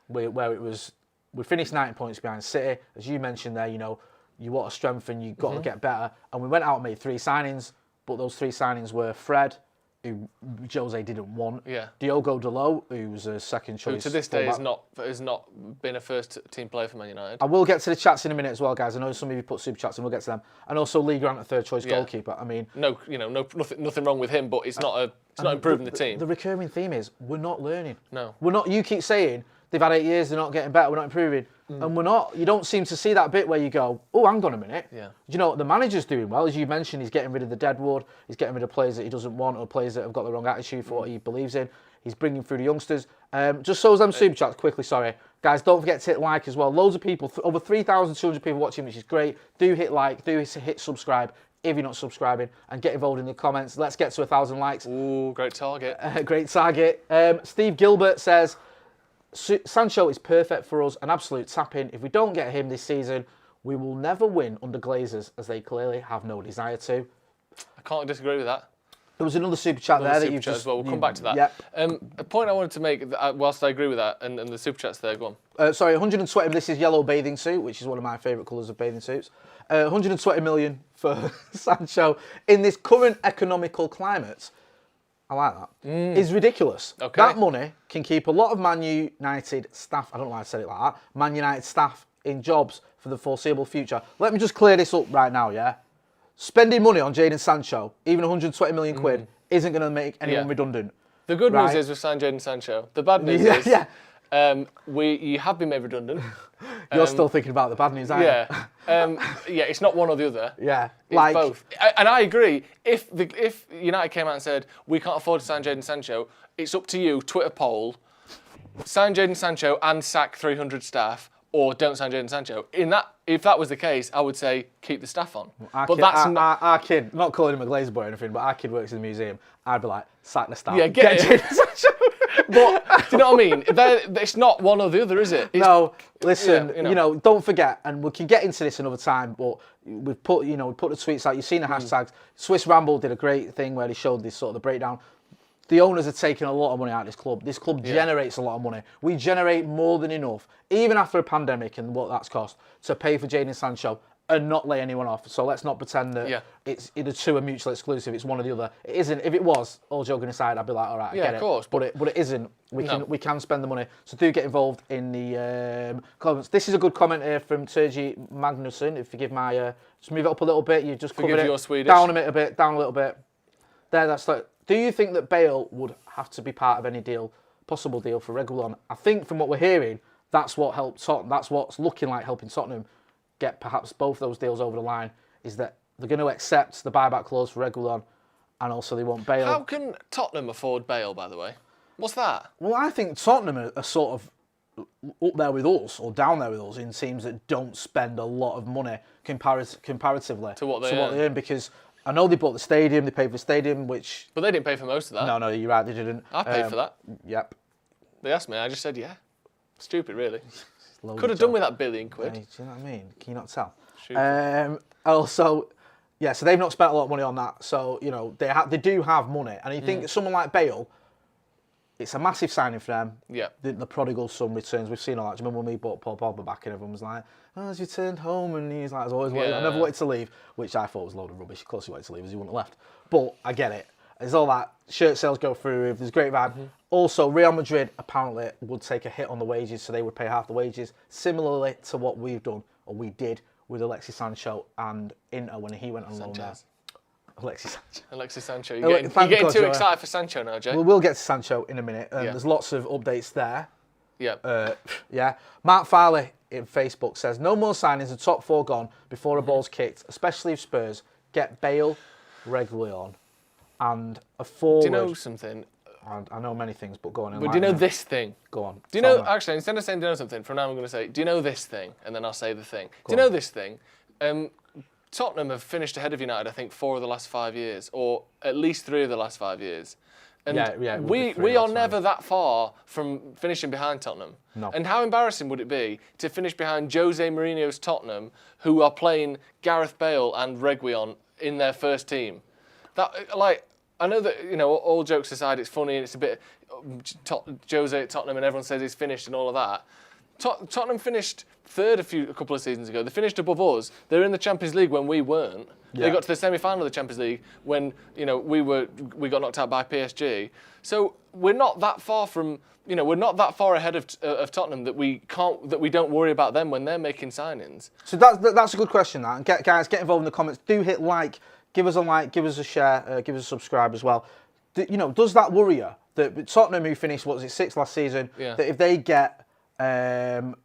Where it was, we finished 90 points behind City. As you mentioned there, you want to strengthen, you've got to get better. And we went out and made 3 signings, but those 3 signings were Fred, who Jose didn't want. Yeah. Diogo Dalot, who was a second choice. Who to this day has not been a first team player for Man United. I will get to the chats in a minute as well, guys. I know some of you put super chats and we'll get to them. And also Lee Grant, a third choice goalkeeper. I mean, nothing wrong with him, but it's not improving the team. The recurring theme is we're not learning. No. We're not. You keep saying they've had 8 years, they're not getting better, we're not improving. And we're not. You don't seem to see that bit where you go, oh, hang on a minute. Yeah. The manager's doing well. As you mentioned, he's getting rid of the deadwood. He's getting rid of players that he doesn't want or players that have got the wrong attitude for what he believes in. He's bringing through the youngsters. Just so as them super chats quickly, sorry. Guys, don't forget to hit like as well. Loads of people, over 3,200 people watching, which is great. Do hit like, do hit subscribe if you're not subscribing, and get involved in the comments. Let's get to 1,000 likes. Ooh, great target. Great target. Steve Gilbert says, Sancho is perfect for us, an absolute tap-in. If we don't get him this season, we will never win under Glazers, as they clearly have no desire to. I can't disagree with that. There was another super chat there that you've just... as well. We'll come back to that. Yeah. A point I wanted to make, whilst I agree with that, and the super chat's there, go on. Sorry, 120, this is yellow bathing suit, which is one of my favourite colours of bathing suits. 120 million for Sancho in this current economical climate. I like that. Is ridiculous. Okay. That money can keep a lot of Man United staff, I don't know why I said it like that, Man United staff in jobs for the foreseeable future. Let me just clear this up right now, yeah? Spending money on Jadon Sancho, even 120 million quid, isn't going to make anyone redundant. The good news is we've signed Jadon Sancho. The bad news is you have been made redundant. You're still thinking about the bad news, aren't you? It's not one or the other. Yeah, it's both. And I agree. If United came out and said we can't afford to sign Jadon Sancho, it's up to you. Twitter poll: sign Jadon Sancho and sack 300 staff, or don't sign Jadon Sancho. If that was the case, I would say keep the staff on. Our kid, not calling him a Glazer boy or anything, but our kid works in the museum. I'd be like, sack the staff. Yeah, get Jadon Sancho. But do you know what I mean? It's not one or the other, is it? No, listen. Don't forget, and we can get into this another time. But we've put the tweets out. You've seen the hashtags. Swiss Ramble did a great thing where they showed this sort of the breakdown. The owners are taking a lot of money out of this club. This club generates a lot of money. We generate more than enough, even after a pandemic and what that's cost, to pay for Jadon Sancho and not lay anyone off. So let's not pretend that it's the two are mutually exclusive. It's one or the other. It isn't. If it was, all joking aside, I'd be like, all right, I get it. Of course. But it isn't. We can spend the money. So do get involved in the comments. This is a good comment here from Sergi Magnusson. If you give my, just move it up a little bit. You just covered it. Your Swedish. Down a bit, down a little bit. There, that's like. Do you think that Bale would have to be part of any possible deal for Reguilon? I think from what we're hearing, that's what helped Tottenham. That's what's looking like helping Tottenham get perhaps both those deals over the line, is that they're going to accept the buyback clause for Reguilon, and also they want Bale. How can Tottenham afford Bale, by the way? What's that? Well, I think Tottenham are sort of up there with us, or down there with us, in teams that don't spend a lot of money comparatively to what they earn, because I know they bought the stadium, they paid for the stadium, which... But they didn't pay for most of that. No, you're right, they didn't. I paid for that. Yep. They asked me, I just said, yeah. Stupid, really. Could have done with that £1 billion. Do you know what I mean? Can you not tell? Also, so they've not spent a lot of money on that. So, you know, they do have money. And you think someone like Bale, it's a massive signing for them. Yeah. The prodigal son returns. We've seen all that. Do you remember when we bought Paul Pogba back and everyone was like, oh, has returned home? And he's like, I never wanted to leave, which I thought was a load of rubbish. Of course he wanted to leave, as he wouldn't have left. But I get it. There's all that. Shirt sales go through. There's great vibe. Also, Real Madrid apparently would take a hit on the wages, so they would pay half the wages, similarly to what we've done, or we did, with Alexis Sancho and Inter when he went on loan there. Alexis Sancho. You're getting too excited for Sancho now, Jay. We'll get to Sancho in a minute. There's lots of updates there. Yeah. Mark Farley in Facebook says, no more signings, the top four gone before a ball's kicked, especially if Spurs get Bale, Reguilon, and a forward. Do you know something? I know many things, but go on. But do you know this thing? Go on. Do you know, actually, instead of saying do you know something, from now I'm going to say, do you know this thing? And then I'll say the thing. Do you know this thing? Tottenham have finished ahead of United, I think, 4 of the last 5 years, or at least 3 of the last 5 years. And we are never that far from finishing behind Tottenham. No. And how embarrassing would it be to finish behind Jose Mourinho's Tottenham, who are playing Gareth Bale and Reguilon in their first team? That, like, I know that, you know, all jokes aside, it's funny and it's a bit Jose at Tottenham and everyone says he's finished and all of that. Tottenham finished third a couple of seasons ago. They finished above us. They're in the Champions League when we weren't. Yeah. They got to the semi-final of the Champions League when, you know, we got knocked out by PSG. So we're not that far from, you know, we're not that far ahead of Tottenham that we don't worry about them when they're making signings. So that's a good question. That, and guys, get involved in the comments. Do hit like. Give us a like, give us a share, give us a subscribe as well. You know, does that worry you? That Tottenham, who finished, 6th last season, that if they get Bale,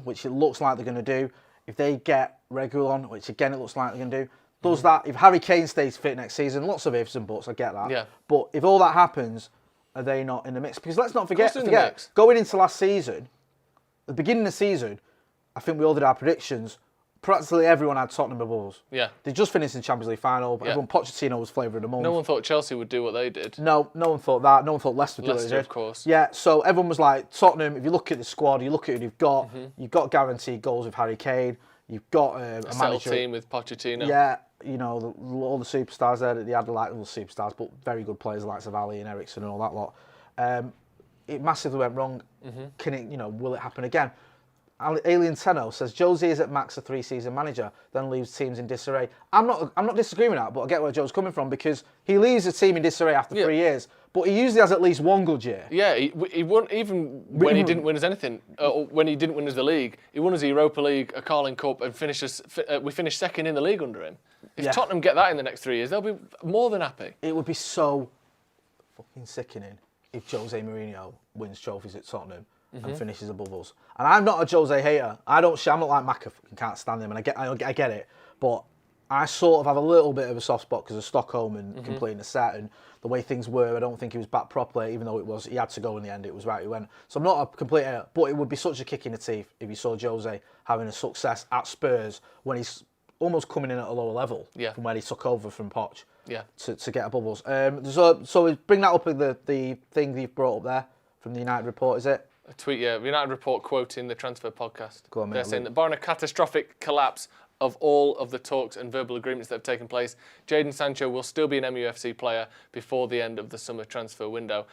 which it looks like they're going to do, if they get Reguilon, which again it looks like they're going to do, does that, if Harry Kane stays fit next season, lots of ifs and buts, I get that. Yeah. But if all that happens, are they not in the mix? Because let's not forget, going into last season, at the beginning of the season, I think we all did our predictions. Practically everyone had Tottenham above us. Yeah. They just finished in the Champions League final, but everyone, Pochettino was flavour of the month. No one thought Chelsea would do what they did. No one thought that. No one thought Leicester would do what they did. Of course. Yeah, so everyone was like, Tottenham, if you look at the squad, you look at who you've got, you've got guaranteed goals with Harry Kane, you've got a manager team with Pochettino. Yeah, you know, all the superstars there that they had, like, well, superstars, but very good players like Savali and Ericsson and all that lot. It massively went wrong. Can it, you know, will it happen again? Alien Tenno says Jose is at max a 3-season manager, then leaves teams in disarray. I'm not disagreeing with that, but I get where Joe's coming from because he leaves a team in disarray after 3 years, but he usually has at least one good year. Yeah, he won even when he didn't win us anything. When he didn't win us the league, he won us the Europa League, a Carling Cup, and we finished second in the league under him. If Tottenham get that in the next 3 years, they'll be more than happy. It would be so fucking sickening if Jose Mourinho wins trophies at Tottenham and finishes above us. And I'm not a Jose hater. I'm not like Macca. Can't stand him, and I get it. But I sort of have a little bit of a soft spot because of Stockholm and completing the set and the way things were. I don't think he was back properly, even though he had to go in the end. It was right he went. So I'm not a complete hater, but it would be such a kick in the teeth if you saw Jose having a success at Spurs when he's almost coming in at a lower level from where he took over from Poch to get above us. So we bring that up with the thing that you've brought up there from the United report, is it? A tweet, United report quoting the transfer podcast. Go on, mate. They're saying that barring a catastrophic collapse of all of the talks and verbal agreements that have taken place, Jadon Sancho will still be an MUFC player before the end of the summer transfer window.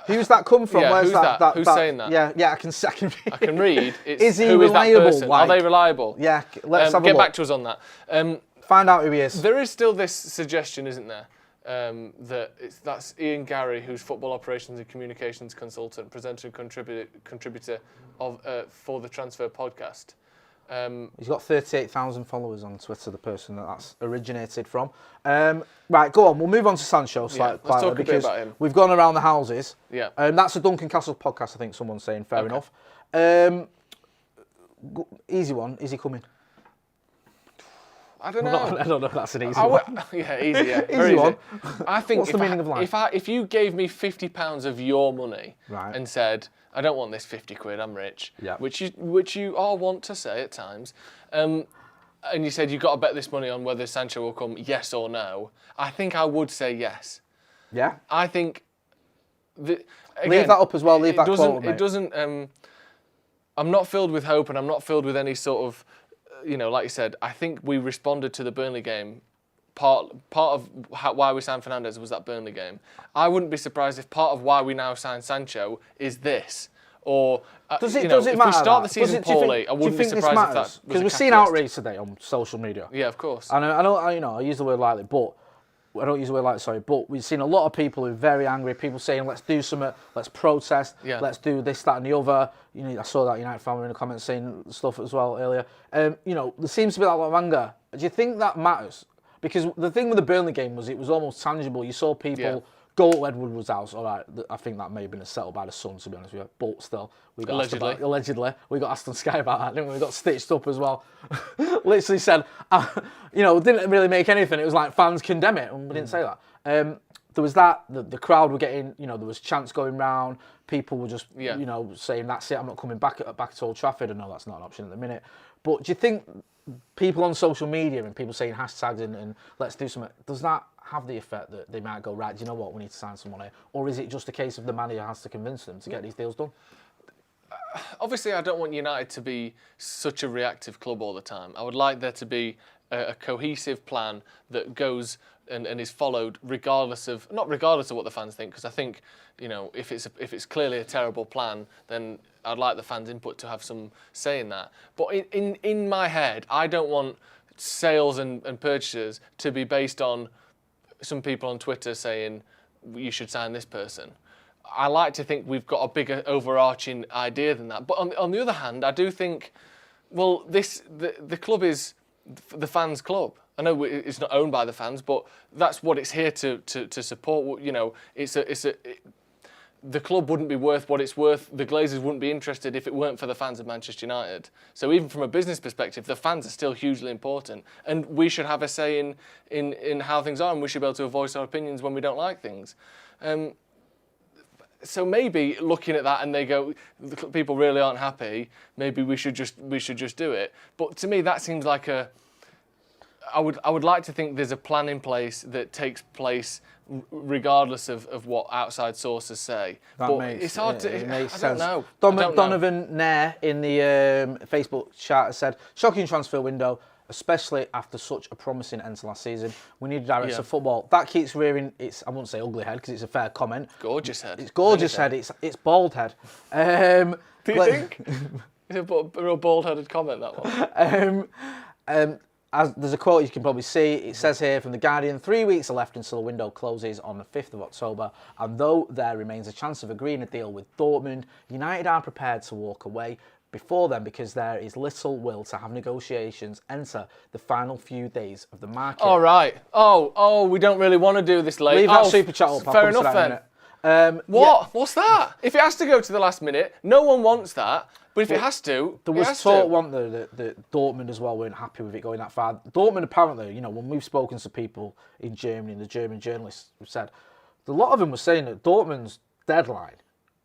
Who's that come from? Yeah, Where's who's that? Who's saying that? Yeah, I can read. I can read. It's, is he who reliable? Is that person? Are they reliable? Yeah, let's have a get look. back to us on that. Find out who he is. There is still this suggestion, isn't there, that's Ian Gary, who's football operations and communications consultant, presenter and contributor for the Transfer podcast. He's got 38,000 followers on Twitter, the person that's originated from. Right, go on. We'll move on to Sancho slightly let's talk a bit because about him. we've gone around the houses. Yeah. That's a Duncan Castle podcast, I think someone's saying. Fair enough. Easy one. Is he coming? I don't know. I don't know if that's an easy one. Yeah, easy, yeah. Easy Very one. I think What's the meaning of life? If you gave me £50 of your money Right. and said, I don't want this 50 quid, I'm rich, Yeah. which you all want to say at times, and you said you've got to bet this money on whether Sancho will come, yes or no, I think I would say yes. Yeah. I think... Again, leave that up as well. Leave that quote, mate. It doesn't... I'm not filled with hope and I'm not filled with any sort of... like you said, I think we responded to the Burnley game. Part of why we signed Fernandes was that Burnley game. I wouldn't be surprised if part of why we now signed Sancho is this. Or does it if matter? we start the season poorly, I wouldn't be surprised if that was because we've a seen catalyst. outrage today on social media. Yeah, of course. And I use the word lightly, but I don't use the word lightly. Sorry, but we've seen a lot of people who are very angry. People saying, "Let's do something. Let's protest. Yeah. Let's do this, that, and the other." I saw that United fan in the comments saying stuff as well earlier. There seems to be that lot of anger. Do you think that matters? Because the thing with the Burnley game was it was almost tangible. You saw people go to Ed Woodward's house. All right, I think that may have been settled by the Sun, to be honest with you. But still, we got allegedly we got asked on Sky about that, didn't we? We got stitched up as well. Literally said, didn't really make anything. It was like fans condemn it, and we didn't say that. There was that. The crowd were getting, there was chants going round. People were just, saying that's it. I'm not coming back to Old Trafford. I know that's not an option at the minute. But do you think people on social media and people saying hashtags and let's do something, does that have the effect that they might go, right, do you know what, we need to sign someone here? Or is it just a case of the manager has to convince them to get these deals done? Obviously, I don't want United to be such a reactive club all the time. I would like there to be a cohesive plan that goes and is followed not regardless of what the fans think, because I think, if it's clearly a terrible plan, then I'd like the fans' input to have some say in that. But in my head, I don't want sales and purchases to be based on some people on Twitter saying you should sign this person. I like to think we've got a bigger overarching idea than that. But on the other hand, I do think, well, the club is the fans' club. I know it's not owned by the fans, but that's what it's here to support. The club wouldn't be worth what it's worth. The Glazers wouldn't be interested if it weren't for the fans of Manchester United. So even from a business perspective, the fans are still hugely important, and we should have a say in how things are, and we should be able to voice our opinions when we don't like things. So maybe looking at that and they go, the people really aren't happy. Maybe we should just do it. But to me, that seems like I would like to think there's a plan in place that takes place regardless of what outside sources say. It's hard to. It makes I don't sense. know. Donovan Nair in the Facebook chat said, "Shocking transfer window, especially after such a promising end to last season. We need a director of football." That keeps rearing its, I wouldn't say ugly head because it's a fair comment. Gorgeous head. It's gorgeous head. It's bald head. Do you think? It's a real bald-headed comment, that one. There's a quote you can probably see. It says here from The Guardian, 3 weeks are left until the window closes on the 5th of October. And though there remains a chance of agreeing a deal with Dortmund, United are prepared to walk away before then because there is little will to have negotiations enter the final few days of the market. All right. Oh, we don't really want to do this late. Leave that super chat up. Fair enough then. What? Yeah. What's that? If it has to go to the last minute, no one wants that. But if it has to, there was talk, wasn't there, that Dortmund as well weren't happy with it going that far. Dortmund apparently, when we've spoken to people in Germany, and the German journalists have said, a lot of them were saying that Dortmund's deadline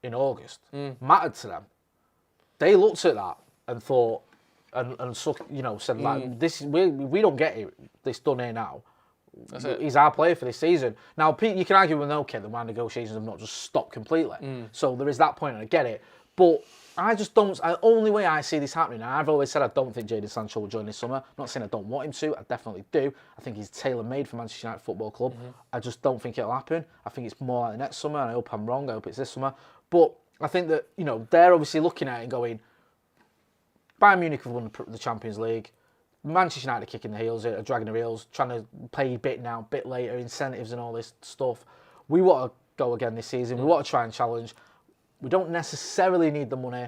in August mattered to them. They looked at that and thought, said like, this we don't get this done here now. That's it. He's our player for this season. Now, Pete, you can argue with okay, the negotiations have not just stopped completely. So there is that point, and I get it. But I just don't. The only way I see this happening, and I've always said I don't think Jadon Sancho will join this summer. I'm not saying I don't want him to. I definitely do. I think he's tailor-made for Manchester United Football Club. I just don't think it'll happen. I think it's more like the next summer, and I hope I'm wrong. I hope it's this summer. But I think that, you know, they're obviously looking at it and going, Bayern Munich have won the Champions League. Manchester United are kicking the heels, are dragging their heels, trying to pay a bit now, bit later, incentives and all this stuff. We want to go again this season. We want to try and challenge. We don't necessarily need the money.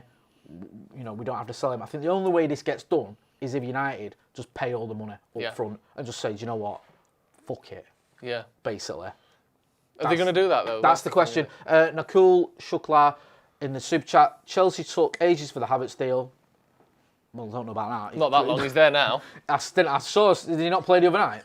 You know, we don't have to sell him. I think the only way this gets done is if United just pay all the money up front and just say, do you know what? Fuck it. Yeah. Basically. Are they going to do that, though? That's the question. Nakul Shukla in the super chat. Chelsea took ages for the Havertz deal. Well, I don't know about that. Not that long. He's there now. I saw. Did he not play the other night?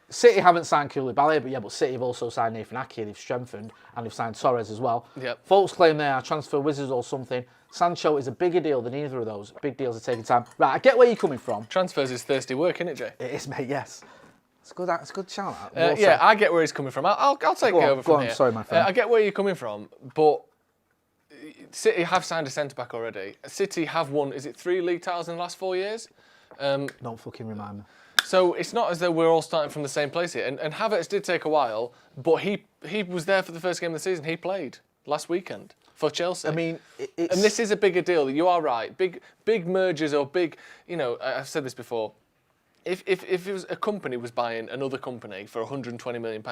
City haven't signed Koulibaly, but City have also signed Nathan Ake. They've strengthened, and they've signed Torres as well. Yep. Folks claim they are transfer wizards or something. Sancho is a bigger deal than either of those. Big deals are taking time. Right, I get where you're coming from. Transfers is thirsty work, isn't it, Jay? It is, mate. Yes. It's good. It's a good shout. Yeah, I get where he's coming from. I'll take it over from here. Sorry, my friend. I get where you're coming from, but City have signed a centre-back already. City have won, is it 3 league titles in the last 4 years? Don't fucking remind me. So it's not as though we're all starting from the same place here. And Havertz did take a while, but he was there for the first game of the season. He played last weekend for Chelsea. I mean, and this is a bigger deal. You are right. Big mergers or big, you know, I've said this before. If it was a company was buying another company for £120 million,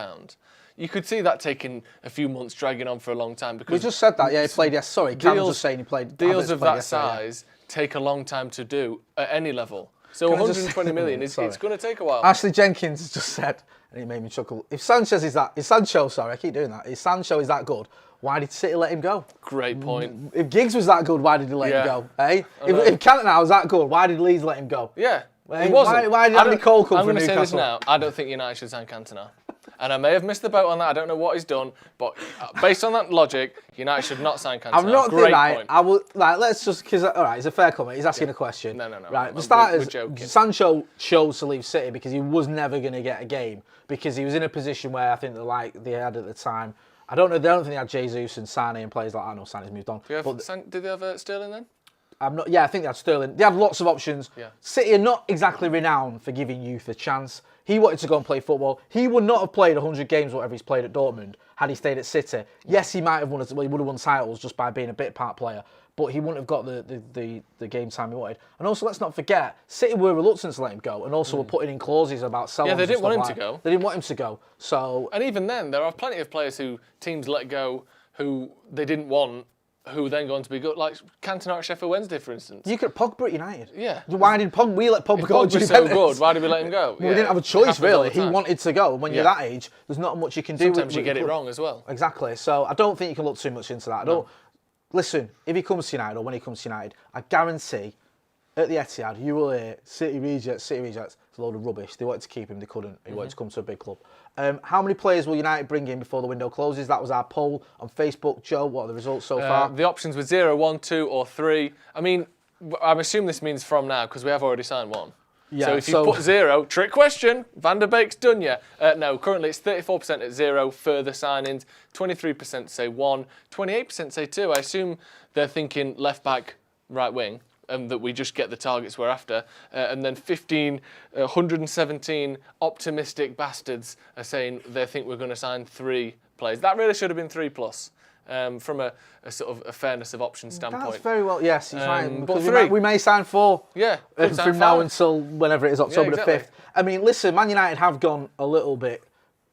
you could see that taking a few months, dragging on for a long time. Because we just said that. Yeah, he played. Yes, sorry. Cam was just saying he played. Deals of that size take a long time to do at any level. So 120 million it's going to take a while. Ashley Jenkins just said, and it made me chuckle. If Sancho is that good, why did City let him go? Great point. If Giggs was that good, why did he let him go? Eh? If Cantona was that good, why did Leeds let him go? Yeah. It wasn't. Why did Andy Cole come from Newcastle? I'm going to say this now. I don't think United should sign Cantona. And I may have missed the boat on that. I don't know what he's done. But based on that logic, United should not sign Cantona. I'm not Great right. point. I will. Like, let's just because all right, it's a fair comment. He's asking a question. No. Right. For starters, we're joking. Sancho chose to leave City because he was never going to get a game because he was in a position where I think they had at the time. I don't know. They don't think they had Jesus and Sane and players like that. I know Sane's moved on. Did they have Sterling then? Yeah, I think they had Sterling. They had lots of options. Yeah. City are not exactly renowned for giving youth a chance. He wanted to go and play football. He would not have played 100 games, whatever he's played at Dortmund, had he stayed at City. Yes, he might have won. Well, he would have won titles just by being a bit part player, but he wouldn't have got the game time he wanted. And also, let's not forget, City were reluctant to let him go, and also were putting in clauses about selling. Yeah, they didn't want him to go. They didn't want him to go. So, and even then, there are plenty of players who teams let go who they didn't want, who then go on to be good, like Cantona at Sheffield Wednesday, for instance. You could Pogba at United. Yeah. Why did we let Pogba go to Juventus? So good, why did we let him go? We didn't have a choice, really. He wanted to go. When you're that age, there's not much you can do. Sometimes you get it wrong as well. Exactly. So I don't think you can look too much into that. Listen, if he comes to United or when he comes to United, I guarantee at the Etihad, you will hear City rejects. It's a load of rubbish. They wanted to keep him, they couldn't. He wanted to come to a big club. How many players will United bring in before the window closes? That was our poll on Facebook. Joe, what are the results so far? The options were 0, 1, 2 or 3. I mean, I'm assuming this means from now because we have already signed one. Yeah, so if you put 0, trick question, Van der Beek's done you. No, currently it's 34% at 0, further signings, 23% say 1, 28% say 2. I assume they're thinking left back, right wing. That we just get the targets we're after. And then 117 optimistic bastards are saying they think we're going to sign 3 players. That really should have been 3 plus from a sort of a fairness of options standpoint. That's very well, yes, he's right. But 3. We may sign 4 from now 5. until whenever it is, October the 5th. I mean, listen, Man United have gone a little bit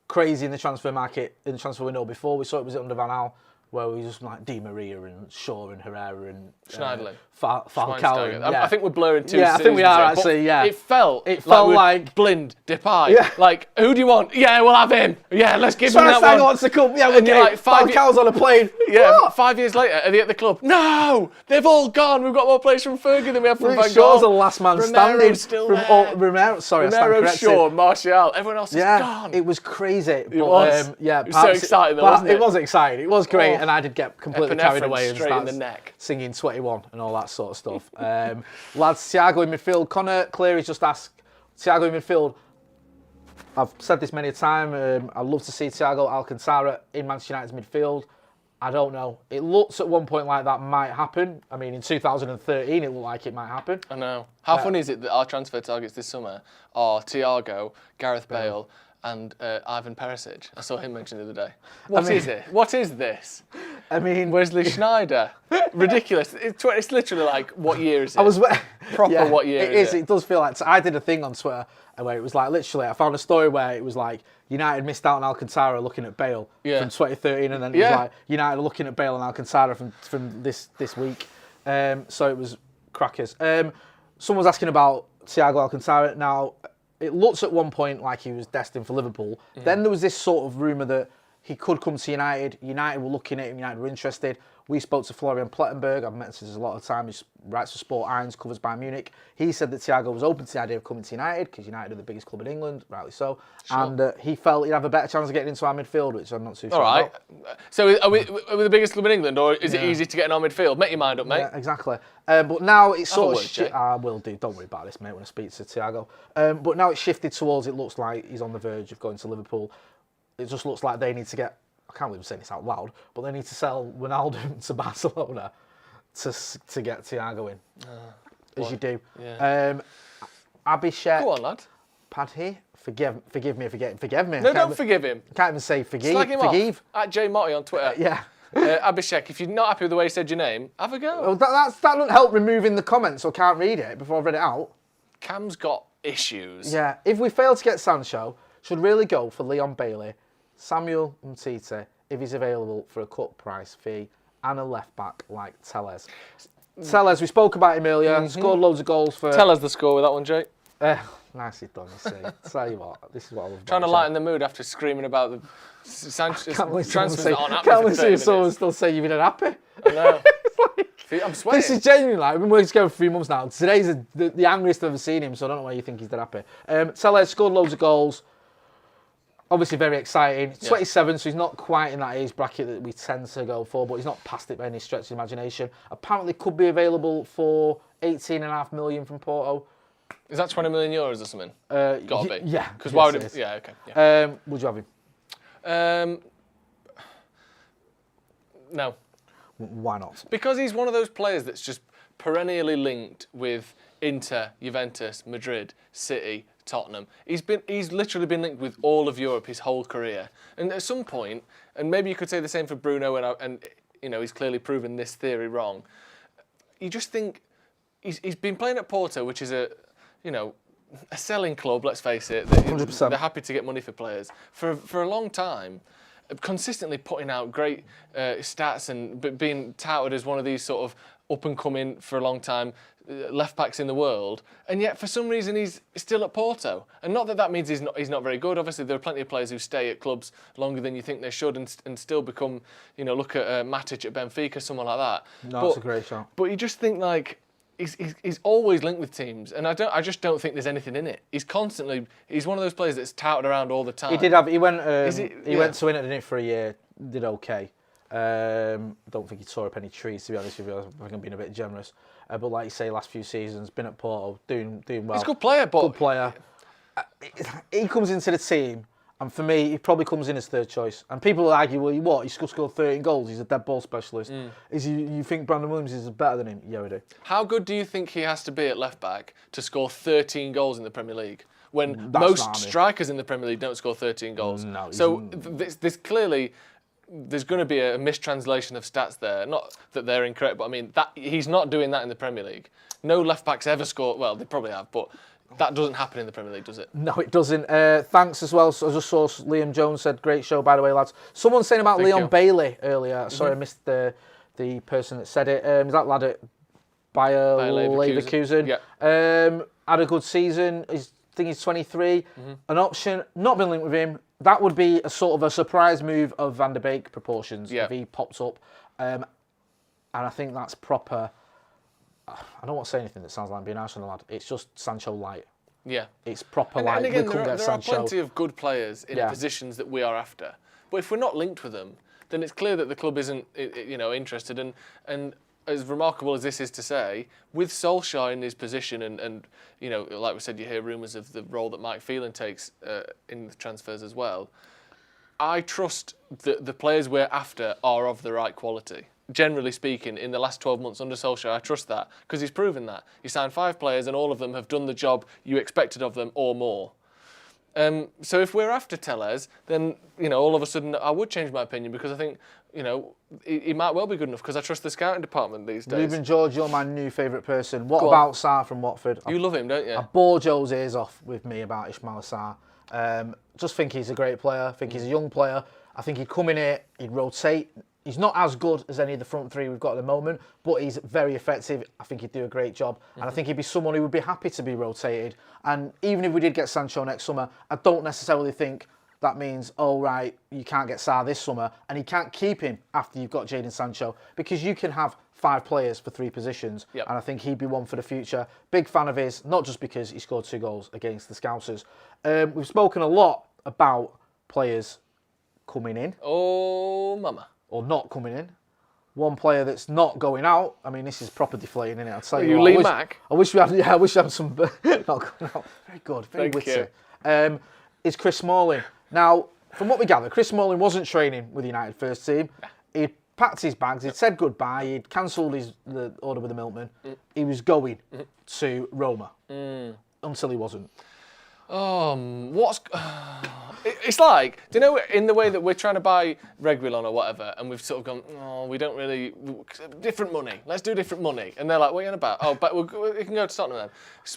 crazy in the transfer market, in the transfer window before. We saw it was under Van Gaal, where we just like Di Maria and Shaw and Herrera and Schneiderlin. Falcao. I think we're blurring too. Yeah, I think we are actually. Yeah, it felt like Blind, Depay. Yeah. Like, who do you want? Yeah, we'll have him. Yeah, let's give him that one. Wants to come. Yeah, we're getting like Falcao's on a plane. Yeah, what? 5 years later, are they at the club? No, they've all gone. We've got more players from Fergie than we have from Van Gaal. Shaw's the last man standing. Still there. Romero, Shaw, Martial. Everyone else is gone. It was crazy. It was. It was so exciting, though, wasn't it? It was exciting. It was great, and I did get completely carried away and straight in the neck, singing 21 and all that sort of stuff. Lads, Thiago in midfield. Connor Cleary's just asked, Thiago in midfield. I've said this many a time. I'd love to see Thiago Alcantara in Manchester United's midfield. I don't know. It looks at one point like that might happen. I mean, in 2013, it looked like it might happen. I know. How funny is it that our transfer targets this summer are Thiago, Gareth Bale, and Ivan Perisic? I saw him mentioned the other day. What is it? What is this? I mean, Wesley Sneijder. Ridiculous. It's literally like, what year is it? Proper what year is it? It does feel like... So I did a thing on Twitter where it was like, literally, I found a story where it was like, United missed out on Alcantara looking at Bale from 2013, and then it was like, United are looking at Bale and Alcantara from this week. So it was crackers. Someone was asking about Thiago Alcantara. Now, it looks at one point like he was destined for Liverpool. Then there was this sort of rumour that he could come to United. United were looking at him. United were interested. We spoke to Florian Plettenberg. I've mentioned this a lot of times. He writes for Sport Irons, covers Bayern Munich. He said that Thiago was open to the idea of coming to United because United are the biggest club in England, rightly so. Sure. And he felt he'd have a better chance of getting into our midfield, which I'm not too sure about. So are we the biggest club in England, or is it easy to get in our midfield? Make your mind up, mate. Yeah, exactly. But now it's sort of... I will do. Don't worry about this, mate, when I speak to Thiago. But now it's shifted towards, it looks like he's on the verge of going to Liverpool. It just looks like they need to get... I can't believe I'm saying this out loud, but they need to sell Ronaldo to Barcelona to get Thiago in, as you do. Yeah. Abhishek. Go on, lad. Paddy, forgive me. No, don't forgive him. Can't even say forgive. Slag him off. At J Motty on Twitter. Yeah. Abhishek, if you're not happy with the way he said your name, have a go. Well, that doesn't help removing the comments, so I can't read it before I've read it out. Cam's got issues. Yeah. If we fail to get Sancho, should really go for Leon Bailey, Samuel Umtiti, if he's available for a cut price fee, and a left back like Telles. Telles, we spoke about him earlier, scored loads of goals for... Tell us the score with that one, Jake. Nicely done, you see. Tell you what, this is what I love. Trying to lighten the mood after screaming about the transfers on happening. Can't we see someone still say you've been happy? I know. I'm sweating. This is genuinely like, I've been working together for 3 months now. Today's the angriest I've ever seen him, so I don't know why you think he's that happy. Telles scored loads of goals. Obviously very exciting. He's 27, so he's not quite in that age bracket that we tend to go for, but he's not past it by any stretch of the imagination. Apparently could be available for 18.5 million from Porto. Is that 20 million euros or something? Gotta be. Yeah. Because why would it? Yeah, okay. Yeah. Would you have him? No. Why not? Because he's one of those players that's just perennially linked with Inter, Juventus, Madrid, City, Tottenham. He's literally been linked with all of Europe his whole career. And at some point, and maybe you could say the same for Bruno, and you know he's clearly proven this theory wrong. You just think he's been playing at Porto, which is a selling club. Let's face it. 100%. They're happy to get money for players for a long time. Consistently putting out great stats and being touted as one of these sort of up and coming for a long time left backs in the world, and yet for some reason he's still at Porto. And not that means he's not very good. Obviously, there are plenty of players who stay at clubs longer than you think they should and still become, look at Matic at Benfica, someone like that. No, it's a great shot. But you just think like he's always linked with teams, and I just don't think there's anything in it. He's one of those players that's touted around all the time. He went to Inter for a year, did okay. Don't think he tore up any trees, to be honest with you. I think I'm being a bit generous. But like you say, last few seasons, been at Porto, doing well. He's a good player, but... Good player. He comes into the team, and for me, he probably comes in as third choice. And people argue, well, he's scored 13 goals, he's a dead ball specialist. You think Brandon Williams is better than him? Yeah, we do. How good do you think he has to be at left back to score 13 goals in the Premier League? When most strikers in the Premier League don't score 13 goals. No, so this clearly... There's going to be a mistranslation of stats there. Not that they're incorrect, but I mean, that he's not doing that in the Premier League. No left-backs ever score... Well, they probably have, but that doesn't happen in the Premier League, does it? No, it doesn't. Thanks as well. So I just saw Liam Jones said, great show, by the way, lads. Someone saying about Leon Bailey earlier. Sorry, I missed the person that said it. Is that lad at Bayer Leverkusen? Yeah. Had a good season. I think he's 23. An option. Not been linked with him. That would be a sort of a surprise move of Van der Beek proportions if he pops up. And I think that's proper... I don't want to say anything that sounds like being harsh on the lad. It's just Sancho light. Yeah. It's proper light. And again, there are Sancho. plenty of good players in positions that we are after. But if we're not linked with them, then it's clear that the club isn't interested. And as remarkable as this is to say, with Solskjaer in his position and like we said, you hear rumours of the role that Mike Phelan takes in the transfers as well. I trust that the players we're after are of the right quality. Generally speaking, in the last 12 months under Solskjaer, I trust that because he's proven that. He signed 5 players and all of them have done the job you expected of them or more. So if we're after Tellez, then, all of a sudden I would change my opinion because I think, he might well be good enough because I trust the scouting department these days. Ruben George, you're my new favourite person. What Go about on. Sarr from Watford? You love him, don't you? I bore Joe's ears off with me about Ismail Sarr. Just think he's a great player. I think he's a young player. I think he'd come in here, he'd rotate. He's not as good as any of the front 3 we've got at the moment, but he's very effective. I think he'd do a great job. And I think he'd be someone who would be happy to be rotated. And even if we did get Sancho next summer, I don't necessarily think that means, oh, right, you can't get Sarr this summer. And you can't keep him after you've got Jadon Sancho because you can have 5 players for 3 positions. Yep. And I think he'd be one for the future. Big fan of his, not just because he scored 2 goals against the Scousers. We've spoken a lot about players coming in. Oh, mama. Or not coming in. One player that's not going out. I mean, this is proper deflating, isn't it? I'll tell you what. Lee Mack? I wish we had some. Not going out. Very good. Very Thank witty. Is Chris Smalling. Now, from what we gather, Chris Smalling wasn't training with the United first team. He'd packed his bags. He'd said goodbye. He'd cancelled the order with the milkman. He was going to Roma until he wasn't. It's like, do you know, in the way that we're trying to buy Reguilon or whatever, and we've sort of gone, oh, we don't really, different money, let's do different money. And they're like, what are you on about? Oh, but we can go to Tottenham then.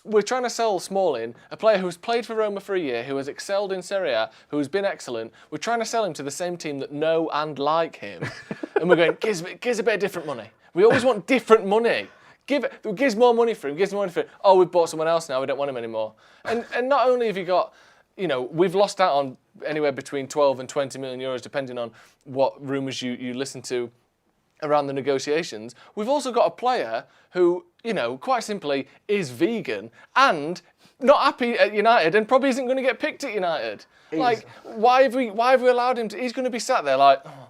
We're trying to sell Smalling, a player who's played for Roma for a year, who has excelled in Serie A, who's been excellent. We're trying to sell him to the same team that know and like him. And we're going, gives a bit of different money. We always want different money. Gives more money for him, Oh, we've bought someone else now, we don't want him anymore. And not only have you got, we've lost out on anywhere between 12 and 20 million euros, depending on what rumours you listen to around the negotiations. We've also got a player who, quite simply is vegan and not happy at United and probably isn't going to get picked at United. Like, why have we allowed him to? He's going to be sat there like, oh,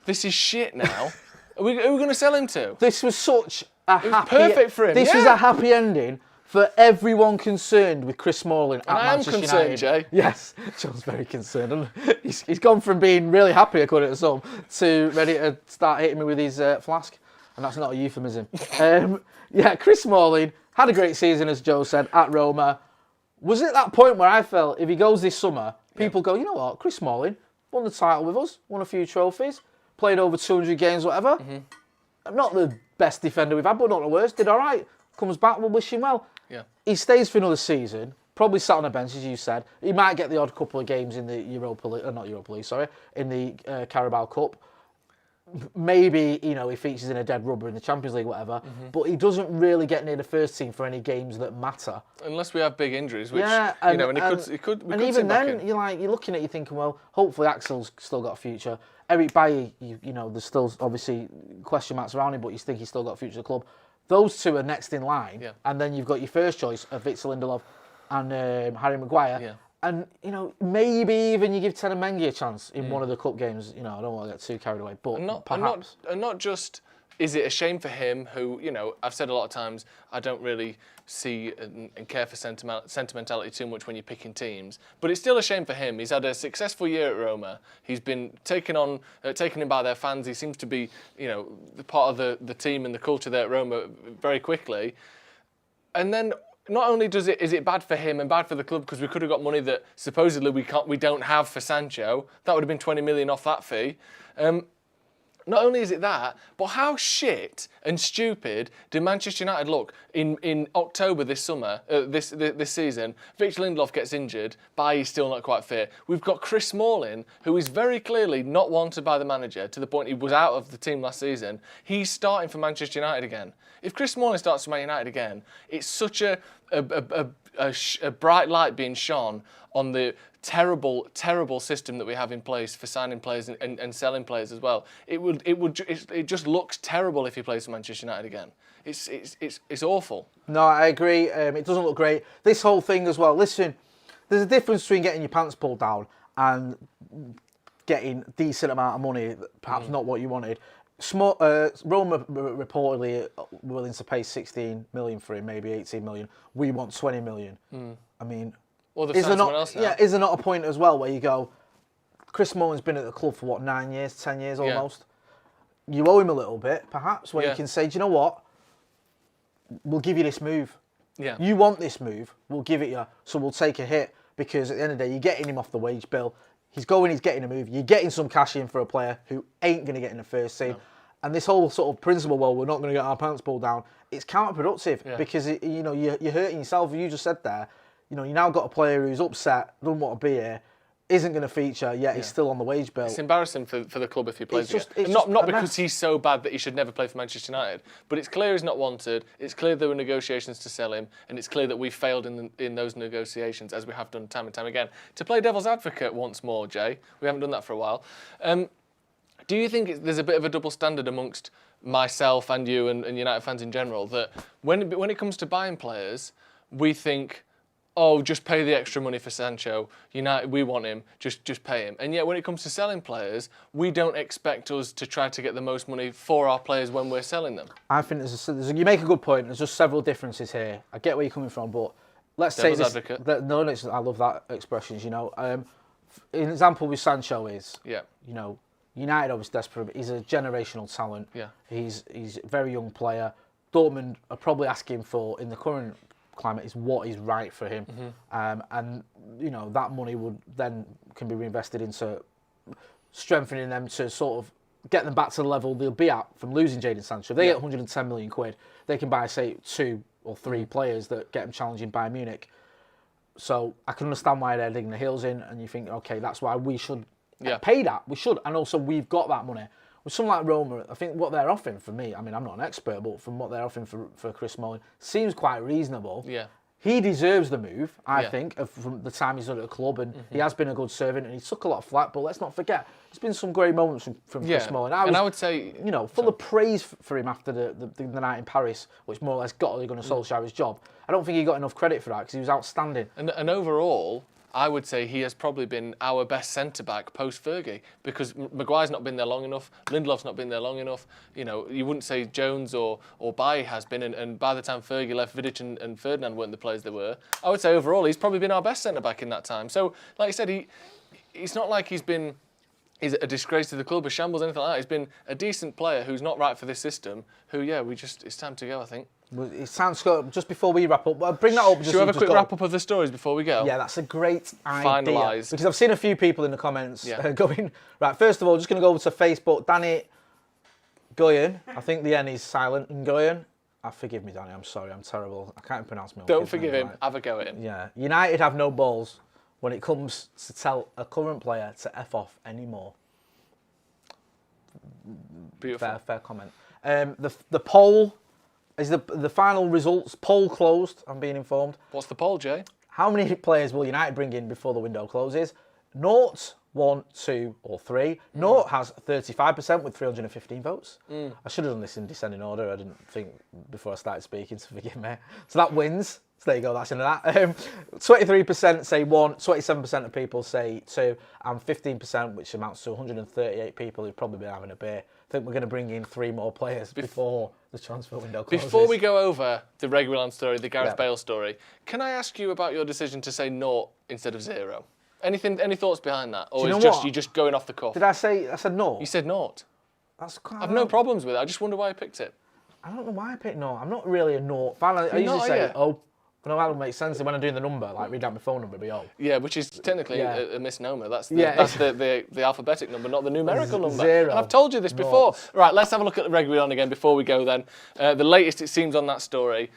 this is shit now. Who are we going to sell him to? This was such a happy... perfect for him, This was a happy ending for everyone concerned with Chris Smalling at Manchester United. I am concerned, Jay. Yes, John's very concerned. And he's gone from being really happy, according to some, to ready to start hitting me with his flask. And that's not a euphemism. Chris Smalling had a great season, as Joe said, at Roma. Was it that point where I felt if he goes this summer, people go, you know what, Chris Smalling won the title with us, won a few trophies, played over 200 games, whatever. Not the best defender we've had, but not the worst. Did all right. Comes back, we'll wish him well. Yeah. He stays for another season. Probably sat on the bench, as you said. He might get the odd couple of games in the in the Carabao Cup. Maybe, he features in a dead rubber in the Champions League, whatever. But he doesn't really get near the first team for any games that matter. Unless we have big injuries, which, we could and even then, you're looking at you thinking, well, hopefully Axel's still got a future. Eric Bailly, there's still obviously question marks around him, but you think he's still got a future at the club. Those two are next in line, and then you've got your first choice of Victor Lindelof and Harry Maguire. Yeah. And, maybe even you give Tenen Mengi a chance in one of the cup games. I don't want to get too carried away, but perhaps. And not just, is it a shame for him who, I've said a lot of times, I don't really see and care for sentimentality too much when you're picking teams. But it's still a shame for him. He's had a successful year at Roma. He's been taken in by their fans. He seems to be, the part of the team and the culture there at Roma very quickly. And then not only is it bad for him and bad for the club because we could have got money that supposedly we don't have for Sancho. That would have been 20 million off that fee. Not only is it that, but how shit and stupid did Manchester United look in October this summer, this season? Victor Lindelof gets injured, Bailly's still not quite fit. We've got Chris Smalling, who is very clearly not wanted by the manager to the point he was out of the team last season. He's starting for Manchester United again. If Chris Smalling starts for Man United again, it's such a bright light being shone on the terrible system that we have in place for signing players and selling players as well. It just looks terrible if he plays for Manchester United again. It's awful. No, I agree. It doesn't look great. This whole thing as well. Listen, there's a difference between getting your pants pulled down and getting a decent amount of money, perhaps not what you wanted. Roma reportedly willing to pay 16 million for him, maybe 18 million. We want 20 million. I mean, well, is there not a point as well where you go, Chris Smalling's been at the club for what, 9 years, 10 years almost. You owe him a little bit, perhaps, where you can say, do you know what? We'll give you this move. Yeah. You want this move, we'll give it you, so we'll take a hit, because at the end of the day, you're getting him off the wage bill. He's getting a move. You're getting some cash in for a player who ain't going to get in the first team. No. And this whole sort of principle, well, we're not going to get our pants pulled down, it's counterproductive because, you're hurting yourself. You just said there, you now got a player who's upset, doesn't want to be here, isn't going to feature, yet he's still on the wage bill. It's embarrassing for the club if he plays again. Not because he's so bad that he should never play for Manchester United, but it's clear he's not wanted, it's clear there were negotiations to sell him, and it's clear that we failed in those negotiations, as we have done time and time again. To play devil's advocate once more, Jay, we haven't done that for a while, do you think there's a bit of a double standard amongst myself and you and United fans in general, that when it comes to buying players, we think, oh, just pay the extra money for Sancho. United, we want him. Just pay him. And yet, when it comes to selling players, we don't expect us to try to get the most money for our players when we're selling them. I think you make a good point. There's just several differences here. I get where you're coming from, but let's take this. Advocate. I love that expression. An example with Sancho is, United obviously desperate. But he's a generational talent. Yeah. He's a very young player. Dortmund are probably asking for, in the current climate, is what is right for him, and that money can be reinvested into strengthening them to sort of get them back to the level they'll be at from losing Jadon Sancho. If they get 110 million quid, they can buy, say, 2 or 3 players that get them challenging Bayern Munich. So I can understand why they're digging their heels in, and you think, okay, that's why we should pay that. We should, and also we've got that money. With someone like Roma, I think what they're offering for me, I mean, I'm not an expert, but from what they're offering for Chris Smalling, seems quite reasonable. Yeah. He deserves the move, I think, from the time he's done at the club, and he has been a good servant, and he took a lot of flack, but let's not forget, there's been some great moments from Chris Smalling. I would say, full of praise for him after the night in Paris, which more or less got Ole Gunnar Solskjaer's job. I don't think he got enough credit for that, because he was outstanding. And overall, I would say he has probably been our best centre-back post-Fergie, because Maguire's not been there long enough, Lindelof's not been there long enough. You wouldn't say Jones or Bailly has been, and by the time Fergie left, Vidic and Ferdinand weren't the players they were. I would say overall he's probably been our best centre-back in that time. So, like I said, it's not like he's a disgrace to the club, a shambles, anything like that. He's been a decent player who's not right for this system, it's time to go, I think. It sounds good. Just before we wrap up, bring that up. Should we have a quick wrap up of the stories before we go? Yeah, that's a great idea. Finalise. Because I've seen a few people in the comments going, right, first of all, just going to go over to Facebook. Danny Goyen, I think the N is silent in Goyen. Forgive me, Danny, I'm sorry, I'm terrible. I can't pronounce my own Don't forgive him, have a go at him. Yeah, United have no balls when it comes to tell a current player to F off anymore. Beautiful. Fair comment. The poll... Is the final results poll closed? I'm being informed. What's the poll, Jay? How many players will United bring in before the window closes? 0, 1, 2, or 3. 0 has 35% with 315 votes. I should have done this in descending order. I didn't think before I started speaking, so forgive me. So that wins. So there you go, that's into that. 23% say 1, 27% of people say 2, and 15%, which amounts to 138 people who've probably been having a beer, think we're going to bring in 3 more players before the transfer window closes. Before we go over the Reguilon story, the Gareth Bale story, can I ask you about your decision to say 0 instead of 0? Any thoughts behind that? Or you just going off the cuff? Did I said 0? You said 0. I've no problems with it. I just wonder why I picked it. I don't know why I picked 0. I'm not really a 0 fan. I usually say, no, that would make sense when I'm doing the number, like read out my phone number, it'd be Yeah, which is technically a misnomer. That's the alphabetic number, not the numerical number. 0. And I've told you this before. Right, let's have a look at Reguilon again before we go then. The latest it seems on that story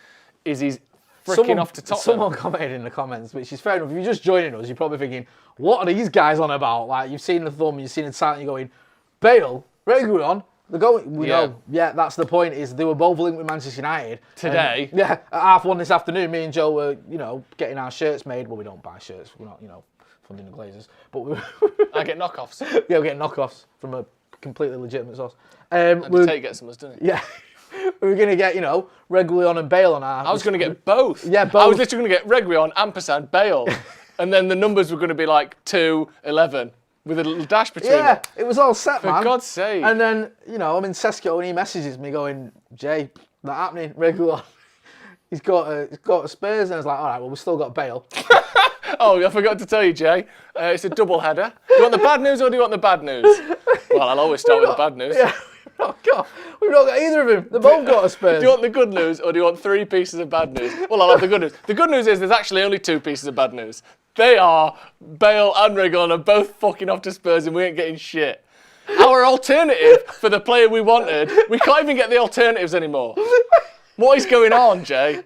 is he's freaking off to Tottenham. Someone commented in the comments, which is fair enough. If you're just joining us, you're probably thinking, what are these guys on about? Like, you've seen the thumb, you've seen the title, you're going, Bale, Reguilon. They're going. We know. Yeah, that's the point. Is they were both linked with Manchester United today. At 1:30 this afternoon, me and Joe were, getting our shirts made. Well, we don't buy shirts. We're not, funding the Glazers. But I get knockoffs. Yeah, we get knockoffs from a completely legitimate source. And Tate gets them, doesn't he? Yeah. We were going to get, Reguilon and Bale on our... I was going to get both. Yeah, both. I was literally going to get Reguilon, ampersand, Bale. And then the numbers were going to be like 2, 11. With a little dash between them. Yeah, it was all set, man. For God's sake. And then, I'm in Tesco and he messages me going, Jay, not happening, Reguilon. He's got a Spurs, and I was like, all right, well, we've still got Bale. Oh, I forgot to tell you, Jay. It's a double header. Do you want the bad news or do you want the bad news? Well, I'll always start with the bad news. Yeah. Oh, God. We've not got either of them. They've both got a Spurs. Do you want the good news or do you want 3 pieces of bad news? Well, I'll have the good news. The good news is there's actually only 2 pieces of bad news. They are Bale and Reguilon are both fucking off to Spurs and we ain't getting shit. Our alternative for the player we wanted, we can't even get the alternatives anymore. What is going on, Jay?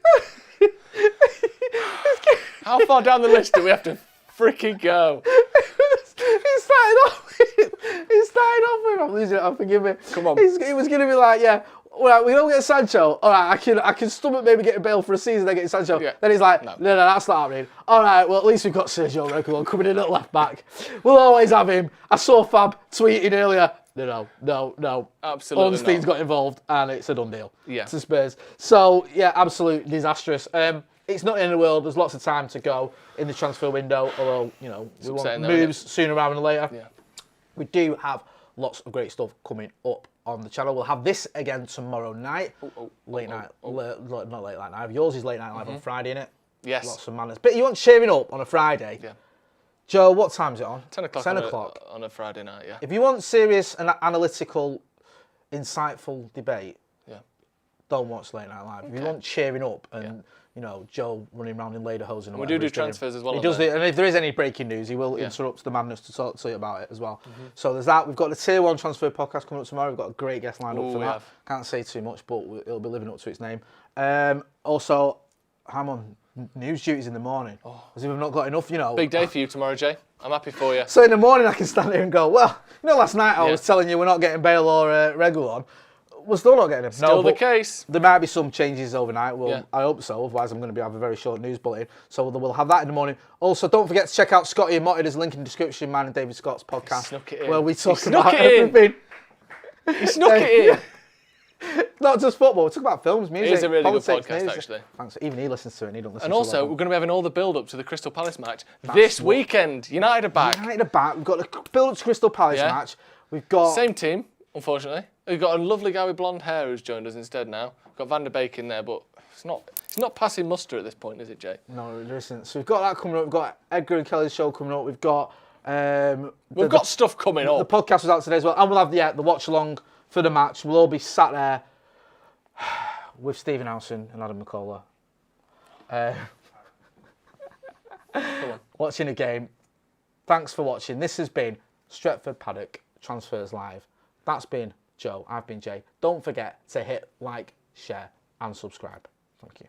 How far down the list do we have to freaking go? He started off with, I'm losing it, forgive me. Come on. He was going to be like, yeah, all right, we don't get Sancho. All right, I can stomach maybe getting Bale for a season, then getting Sancho. Yeah. Then he's like, no, that's not happening. All right, well, at least we've got Sergio Reguilón coming in at left back. We'll always have him. I saw Fab tweeting earlier, no. Absolutely Ornstein's got involved, and it's a done deal to Spurs. So, yeah, absolute disastrous. It's not the end of the world. There's lots of time to go in the transfer window, although, you know, we want moves sooner rather than later. Yeah. We do have lots of great stuff coming up on the channel. We'll have this again tomorrow night. Late night. Not late night. Yours is late night live on Friday, innit? Yes. Lots of manners. But you want cheering up on a Friday? Yeah. Joe, what time is it on? 10 o'clock. 10 o'clock. On a Friday night, yeah. If you want serious and analytical, insightful debate, don't watch Late Night Live. If you want cheering up and, you know, Joe running around in lederhosen and we do transfers as well. He does it, and if there is any breaking news, he will interrupt the madness to talk to you about it as well. So there's that. We've got the Tier 1 transfer podcast coming up tomorrow. We've got a great guest lined up for that. Can't say too much, but it'll be living up to its name. Also, I'm on news duties in the morning. As if we've not got enough, you know. Big day for you tomorrow, Jay. I'm happy for you. So in the morning, I can stand here and go, well, you know, last night I was telling you we're not getting Bale or Reguilon. We're still not getting him. Still the case. There might be some changes overnight. Well, I hope so. Otherwise, I'm going to have a very short news bulletin. So we'll have that in the morning. Also, don't forget to check out Scotty and Motty. There's a link in the description. Mine and David Scott's podcast. Snuck it in. Where we talk about everything. He snuck it in. Not just football. We talk about films, music, It is a really politics, good podcast, music. actually. Thanks. Even he listens to it and he doesn't listen and to it. also, we're going to be having all the build-up to the Crystal Palace match this weekend. United are back. We've got the build-up to Crystal Palace match. We've got... Same team, unfortunately. We've got a lovely guy with blonde hair who's joined us instead now. We've got Van der Beek in there, but it's not passing muster at this point, is it, Jay? No, there isn't. So we've got that coming up. We've got Edgar and Kelly's show coming up. We've got... We've got stuff coming up. The podcast was out today as well. And we'll have the watch-along for the match. We'll all be sat there with Stephen Howson and Adam McCullough. Watching a game. Thanks for watching. This has been Stretford Paddock Transfers Live. That's been Joe. I've been Jay. Don't forget to hit like, share and subscribe. Thank you.